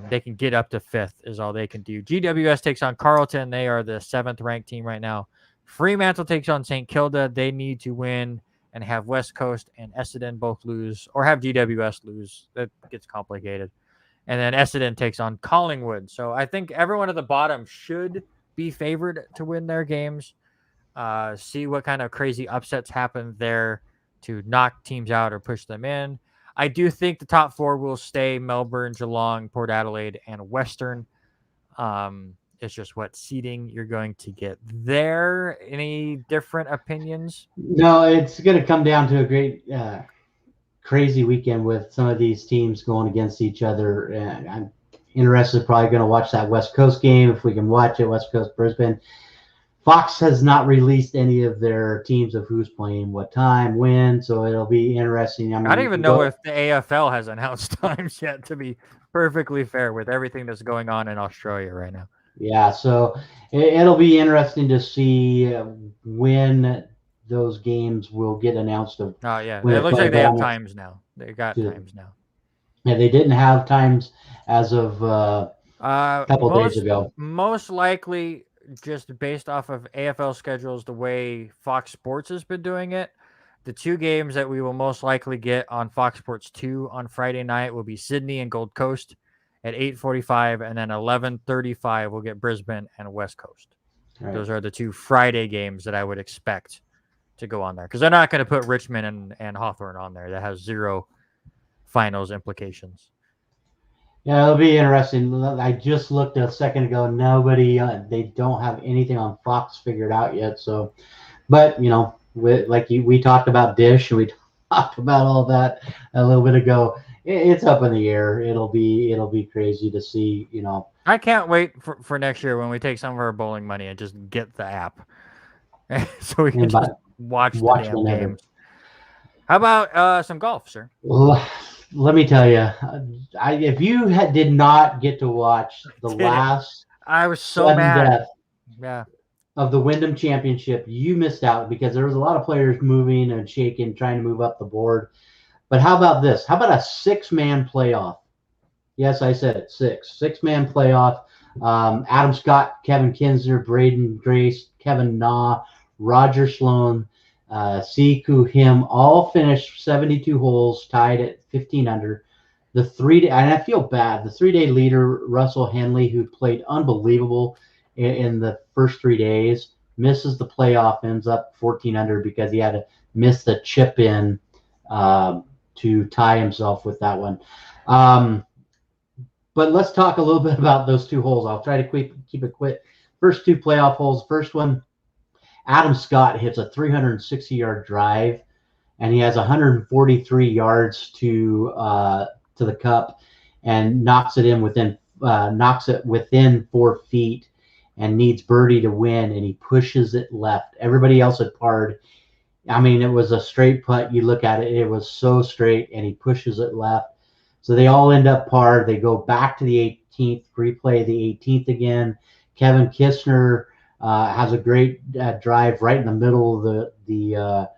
They can get up to 5th is all they can do. GWS takes on Carlton. They are the 7th ranked team right now. Fremantle takes on St. Kilda. They need to win and have West Coast and Essendon both lose, or have GWS lose. That gets complicated. And then Essendon takes on Collingwood. So I think everyone at the bottom should be favored to win their games. see what kind of crazy upsets happen there to knock teams out or push them in. I do think the top 4 will stay: Melbourne, Geelong, Port Adelaide, and Western. It's just what seeding you're going to get there. Any different opinions? No, it's going to come down to a great, crazy weekend with some of these teams going against each other. And I'm interested, probably going to watch that West Coast game if we can watch it. West Coast Brisbane. Fox has not released any of their teams of who's playing what time, when, so it'll be interesting. I mean, I don't even know if the AFL has announced times yet, to be perfectly fair, with everything that's going on in Australia right now. Yeah, so it'll be interesting to see when those games will get announced. Oh, yeah. When It looks play, like they but have I'm- times now. They got times now. Yeah, they didn't have times as of a couple days ago. Most likely, just based off of AFL schedules, the way Fox Sports has been doing it, the 2 games that we will most likely get on Fox Sports 2 on Friday night will be Sydney and Gold Coast at 8:45, and then 11:35 we'll get Brisbane and West Coast. Right. Those are the 2 Friday games that I would expect to go on there, because they're not going to put Richmond and Hawthorn on there. That has 0 finals implications. Yeah, it'll be interesting. I just looked a second ago. Nobody, they don't have anything on Fox figured out yet. So, but we talked about Dish and we talked about all that a little bit ago. It's up in the air. It'll be crazy to see. I can't wait for next year when we take some of our bowling money and just get the app, so we can just watch the damn whenever. games. How about some golf, sir? Well, let me tell you, if you did not get to watch the last I was so sudden mad. death Yeah. of the Wyndham Championship, you missed out because there was a lot of players moving and shaking, trying to move up the board. But how about this? How about a 6-man playoff? Yes, I said it. 6-man playoff. Adam Scott, Kevin Kinsler, Braden Grace, Kevin Na, Roger Sloan, Siku Him, all finished 72 holes, tied at 15 under. The 3-day, and I feel bad, the 3-day leader, Russell Henley, who played unbelievable in the first 3 days, misses the playoff, ends up 14 under because he had to miss the chip in to tie himself with that one. But let's talk a little bit about those 2 holes. I'll try to keep it quick. First 2 playoff holes. First one, Adam Scott hits a 360-yard drive, and he has 143 yards to the cup, and knocks it within 4 feet, and needs birdie to win, and he pushes it left. Everybody else had parred. I mean, it was a straight putt. You look at it, it was so straight, and he pushes it left. So they all end up par. They go back to the 18th, replay the 18th again. Kevin Kistner has a great drive right in the middle of the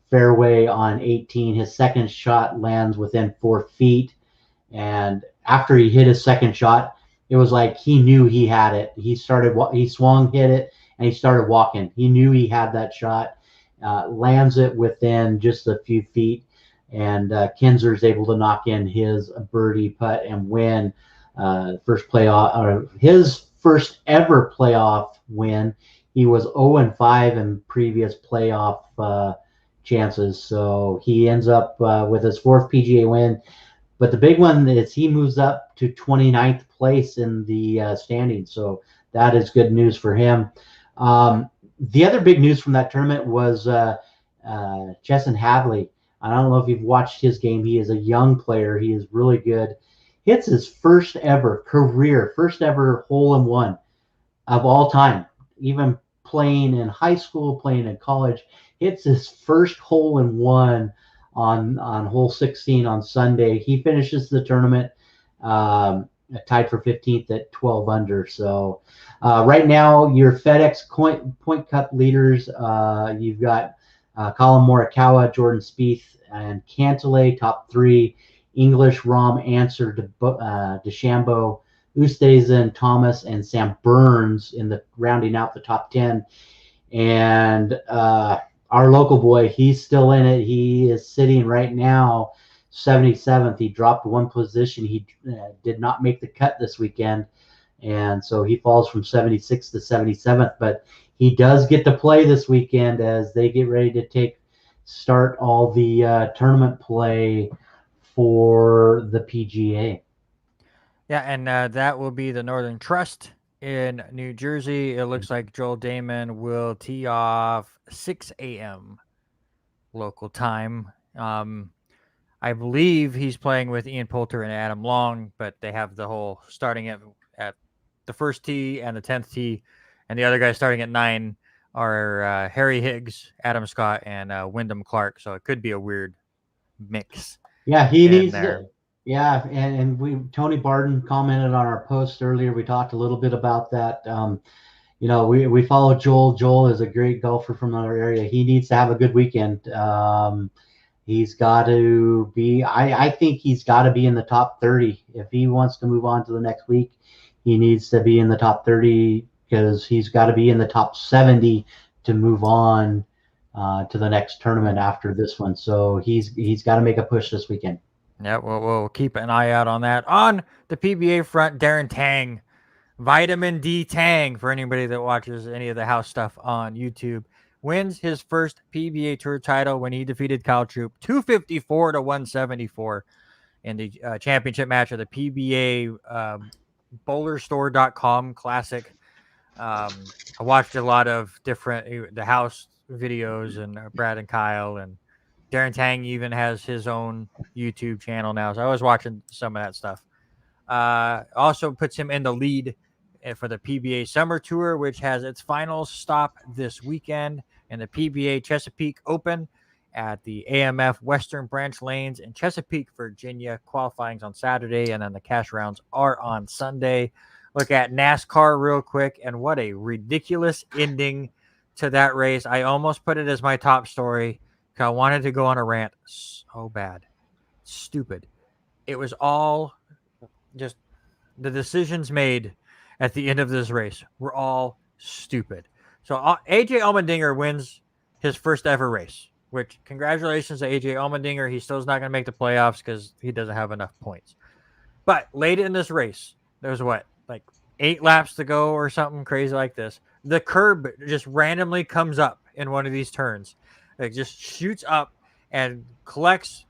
fairway on 18. His second shot lands within 4 feet. And after he hit his second shot, it was like he knew he had it. He swung, hit it, and he started walking. He knew he had that shot. Lands it within just a few feet. And Kinser's able to knock in his birdie putt and win his first ever playoff win. He was 0-5 in previous playoff chances, so he ends up with his 4th PGA win. But the big one is he moves up to 29th place in the standings, so that is good news for him. The other big news from that tournament was Chesson Hadley. I don't know if you've watched his game. He is a young player. He is really good. Hits his first ever hole-in-one of all time. Even playing in high school, playing in college, hits his first hole-in-one on hole 16 on Sunday. He finishes the tournament tied for 15th at 12 under. So right now, your FedEx Point Cup leaders, you've got Colin Morikawa, Jordan Spieth, and Cantlay, top 3. English, Rahm, Answer, DeChambeau, Oosthuizen, Thomas, and Sam Burns rounding out the top 10. And our local boy, he's still in it. He is sitting right now 77th. He dropped 1 position. He did not make the cut this weekend, and so he falls from 76th to 77th. But he does get to play this weekend as they get ready to start all the tournament play for the PGA. Yeah, and that will be the Northern Trust in New Jersey. It looks like Joel Damon will tee off 6 a.m. local time. I believe he's playing with Ian Poulter and Adam Long, but they have the whole starting at the first tee and the 10th tee, and the other guys starting at 9 are Harry Higgs, Adam Scott, and Wyndham Clark. So it could be a weird mix. Yeah, he needs there. to. Yeah, and Tony Barden commented on our post earlier. We talked a little bit about that. We follow Joel. Joel is a great golfer from our area. He needs to have a good weekend. He's got to be. I think he's got to be in the top 30 if he wants to move on to the next week. He needs to be in the top 30 because he's got to be in the top 70 to move on to the next tournament after this one. So he's got to make a push this weekend. Yeah, we'll keep an eye out on that. On the PBA front, Darren Tang, Vitamin D Tang, for anybody that watches any of the house stuff on YouTube, wins his first PBA Tour title when he defeated Kyle Troop 254 to 174 in the championship match of the PBA bowlerstore.com Classic. I watched a lot of different the house videos and Brad and Kyle, and Darren Tang even has his own YouTube channel now. So I was watching some of that stuff. Also puts him in the lead for the PBA Summer Tour, which has its final stop this weekend in the PBA Chesapeake Open at the AMF Western Branch Lanes in Chesapeake, Virginia. Qualifying's on Saturday, and then the cash rounds are on Sunday. Look at NASCAR real quick, and what a ridiculous ending to that race. I almost put it as my top story. I wanted to go on a rant so bad. Stupid. It was all just the decisions made at the end of this race were all stupid. So AJ Allmendinger wins his first ever race, which congratulations to AJ Allmendinger. He still is not going to make the playoffs because he doesn't have enough points. But late in this race, there's like 8 laps to go or something crazy like this. The curb just randomly comes up in one of these turns. It just shoots up and collects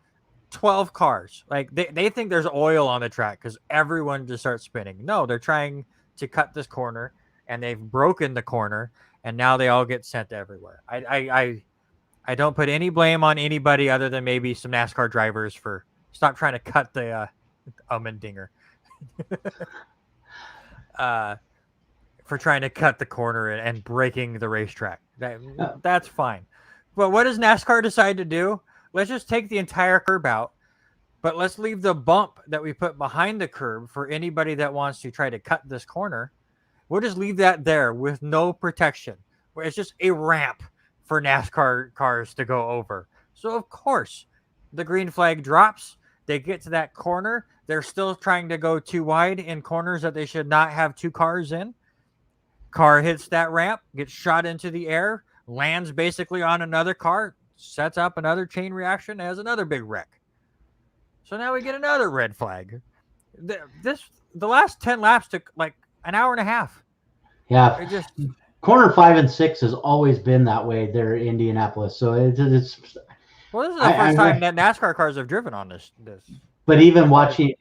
12 cars. Like they think there's oil on the track because everyone just starts spinning. No, they're trying to cut this corner, and they've broken the corner, and now they all get sent everywhere. I don't put any blame on anybody other than maybe some NASCAR drivers for stop trying to cut the Allmendinger. For trying to cut the corner and breaking the racetrack. That's fine. But what does NASCAR decide to do? Let's just take the entire curb out, but let's leave the bump that we put behind the curb for anybody that wants to try to cut this corner. We'll just leave that there with no protection. It's just a ramp for NASCAR cars to go over. So, of course, the green flag drops. They get to that corner. They're still trying to go too wide in corners that they should not have 2 cars in. Car hits that ramp, gets shot into the air, lands basically on another car, sets up another chain reaction, has another big wreck. So now we get another red flag. The last 10 laps took like an hour and a half. Yeah. Corner 5 and 6 has always been that way there in Indianapolis. So it's well, this is the first time that NASCAR cars have driven on this. But even watching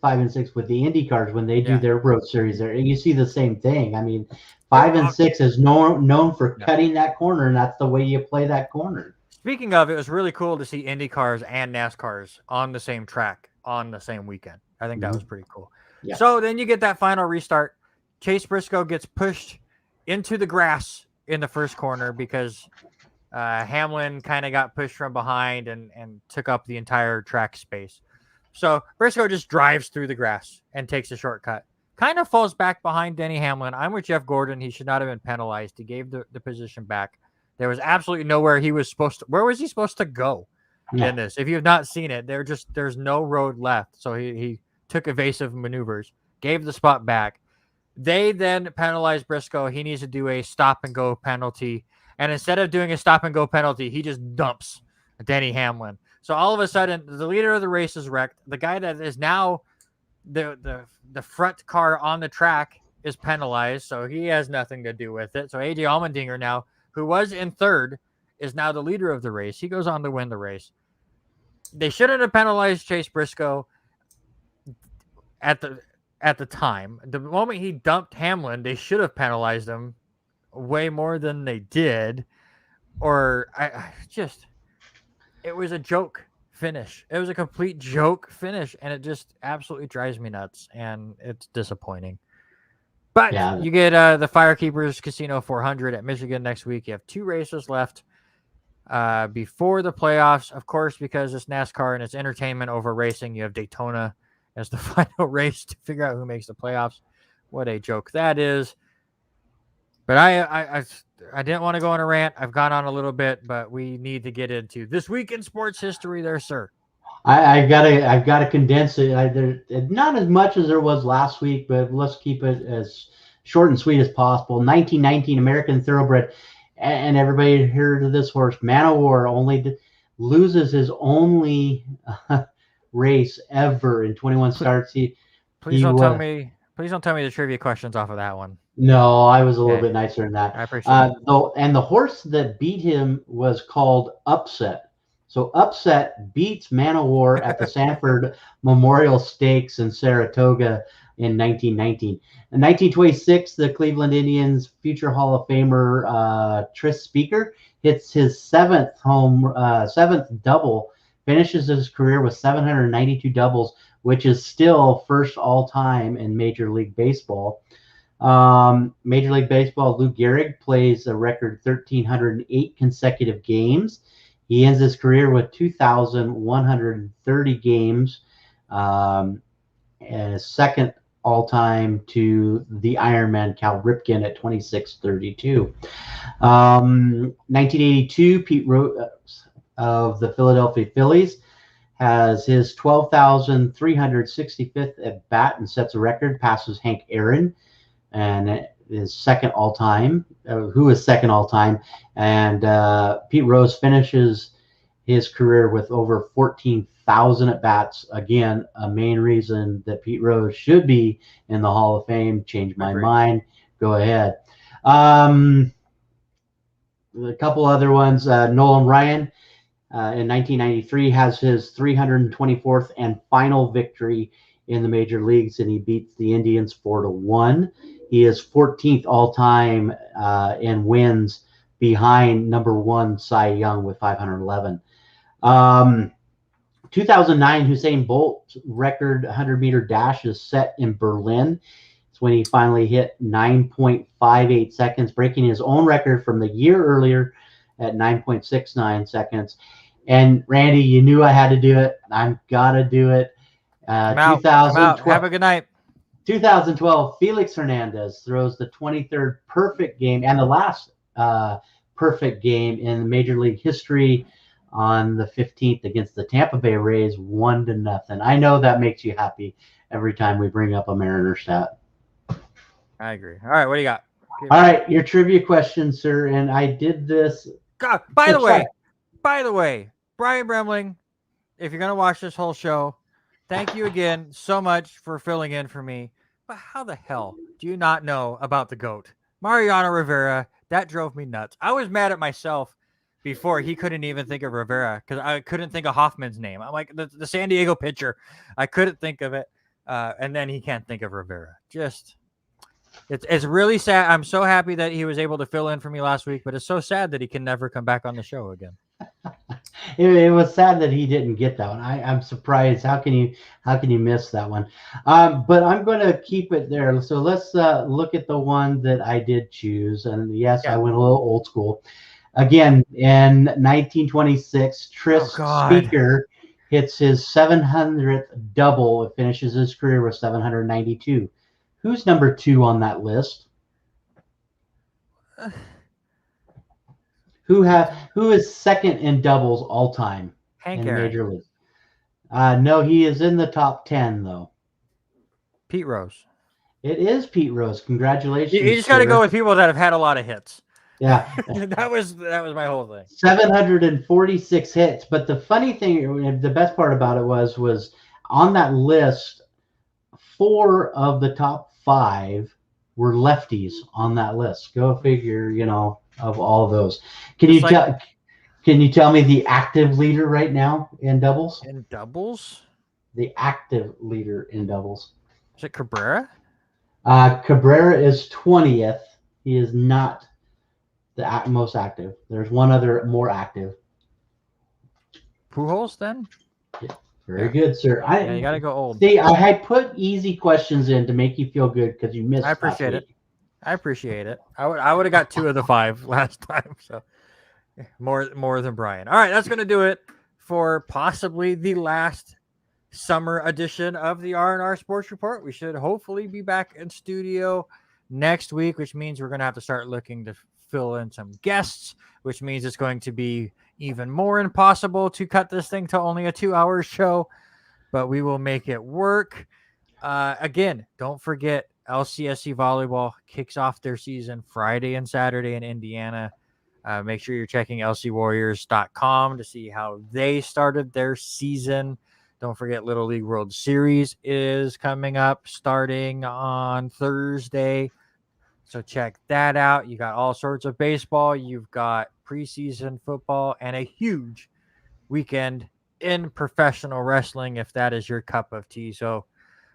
5 and 6 with the Indy cars when they do their road series there, you see the same thing. I mean, 5 and 6 is known for cutting that corner, and that's the way you play that corner. Speaking of, it was really cool to see Indy cars and NASCARs on the same track on the same weekend. I think that was pretty cool. Yeah. So then you get that final restart. Chase Briscoe gets pushed into the grass in the first corner because Hamlin kind of got pushed from behind and took up the entire track space. So Briscoe just drives through the grass and takes a shortcut. Kind of falls back behind Denny Hamlin. I'm with Jeff Gordon. He should not have been penalized. He gave the position back. There was absolutely nowhere he was supposed to. Where was he supposed to go in this? If you have not seen it, there's no road left. So he took evasive maneuvers, gave the spot back. They then penalized Briscoe. He needs to do a stop and go penalty. And instead of doing a stop and go penalty, he just dumps Denny Hamlin. So all of a sudden, the leader of the race is wrecked. The guy that is now the front car on the track is penalized, so he has nothing to do with it. So AJ Allmendinger now, who was in third, is now the leader of the race. He goes on to win the race. They shouldn't have penalized Chase Briscoe at the time. The moment he dumped Hamlin, they should have penalized him way more than they did. Or it was a joke finish. It was a complete joke finish, and it just absolutely drives me nuts, and it's disappointing. But you get the Firekeepers Casino 400 at Michigan next week. You have 2 races left before the playoffs, of course, because it's NASCAR and it's entertainment over racing. You have Daytona as the final race to figure out who makes the playoffs. What a joke that is. But I didn't want to go on a rant. I've gone on a little bit, but we need to get into this week in sports history there, sir. I've got to condense it. Not as much as there was last week, but let's keep it as short and sweet as possible. 1919 American Thoroughbred, and everybody heard of this horse. Man o' War only loses his only race ever in 21 starts. Please don't tell me the trivia questions off of that one. No, I was a little bit nicer than that. I appreciate it. And the horse that beat him was called Upset. So Upset beats Man o' War at the Sanford Memorial Stakes in Saratoga in 1919. In 1926, the Cleveland Indians future Hall of Famer Tris Speaker hits his seventh double, finishes his career with 792 doubles, which is still first all time in Major League Baseball. Major League Baseball, Lou Gehrig plays a record 1,308 consecutive games. He ends his career with 2,130 games, and is second all-time to the Ironman Cal Ripken at 2,632. 1982, Pete Rose of the Philadelphia Phillies has his 12,365th at bat and sets a record, passes Hank Aaron, and is second all time. Who is second all time? And Pete Rose finishes his career with over 14,000 at bats. Again, a main reason that Pete Rose should be in the Hall of Fame. Change my mind. Go ahead. A couple other ones. Nolan Ryan in 1993 has his 324th and final victory in the major leagues, and he beats the Indians 4-1. He is 14th all time in wins, behind number 1 Cy Young with 511. 2009, Usain Bolt's record 100-meter dash is set in Berlin. It's when he finally hit 9.58 seconds, breaking his own record from the year earlier at 9.69 seconds. And Randy, you knew I had to do it. I've got to do it. I'm out. Have a good night. 2012, Felix Hernandez throws the 23rd perfect game and the last perfect game in Major League history on the 15th against the Tampa Bay Rays, 1-0. I know that makes you happy every time we bring up a Mariner stat. I agree. All right, what do you got? All right, your trivia question, sir. And I did this. God, by the way, Brian Bremling, if you're going to watch this whole show, thank you again so much for filling in for me. But how the hell do you not know about the GOAT? Mariano Rivera, that drove me nuts. I was mad at myself before he couldn't even think of Rivera because I couldn't think of Hoffman's name. I'm like, the San Diego pitcher. I couldn't think of it. And then he can't think of Rivera. It's really sad. I'm so happy that he was able to fill in for me last week, but it's so sad that he can never come back on the show again. It was sad that he didn't get that one. I'm surprised. How can you miss that one? But I'm going to keep it there. So let's look at the one that I did choose. And yes, I went a little old school. Again, in 1926, Tris Speaker hits his 700th double. It finishes his career with 792. Who's number 2 on that list? Who is second in doubles all time Hank in Aaron. Major League? No, he is in the top 10 though. Pete Rose. It is Pete Rose. Congratulations. You just got to go with people that have had a lot of hits. Yeah. that was my whole thing. 746 hits. But the funny thing, the best part about it was on that list, 4 of the top 5 were lefties on that list. Go figure, of all of those. Can Just you tell me the active leader right now in doubles? in doubles? The active leader in doubles. Is it Cabrera? Cabrera is 20th. He is not the most active. There's one other more active. Pujols then? Very good, sir. Yeah, you got to go old. See, I had put easy questions in to make you feel good because you missed. I appreciate it. I appreciate it. I would have got 2 of the 5 last time, so more than Brian. All right, that's going to do it for possibly the last summer edition of the R&R Sports Report. We should hopefully be back in studio next week, which means we're going to have to start looking to fill in some guests, which means it's going to be even more impossible to cut this thing to only a 2-hour show, but we will make it work. Again, don't forget LCSC volleyball kicks off their season Friday and Saturday in Indiana. Make sure you're checking lcwarriors.com to see how they started their season. Don't forget Little League World Series is coming up starting on Thursday. So check that out. You got all sorts of baseball. You've got preseason football and a huge weekend in professional wrestling if that is your cup of tea. So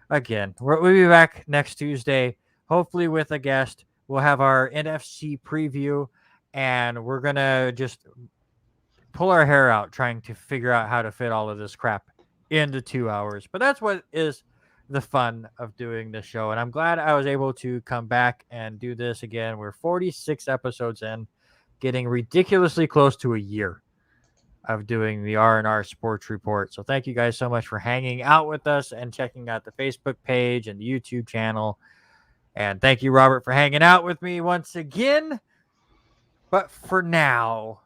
again, we'll be back next Tuesday, hopefully with a guest. We'll have our NFC preview, and we're going to just pull our hair out trying to figure out how to fit all of this crap into 2 hours. But that's what is the fun of doing this show. And I'm glad I was able to come back and do this again. We're 46 episodes in, getting ridiculously close to a year of doing the R&R Sports Report. So thank you guys so much for hanging out with us and checking out the Facebook page and the YouTube channel. And thank you, Robert, for hanging out with me once again. But for now,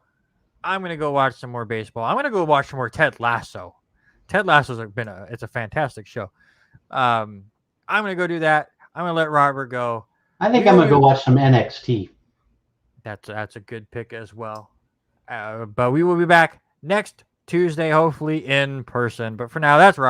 I'm going to go watch some more baseball. I'm going to go watch some more Ted Lasso. Ted Lasso's it's a fantastic show. I'm going to go do that. I'm going to let Robert go. I think I'm going to go watch some NXT. That's a good pick as well. But we will be back next Tuesday, hopefully in person. But for now, that's Robert.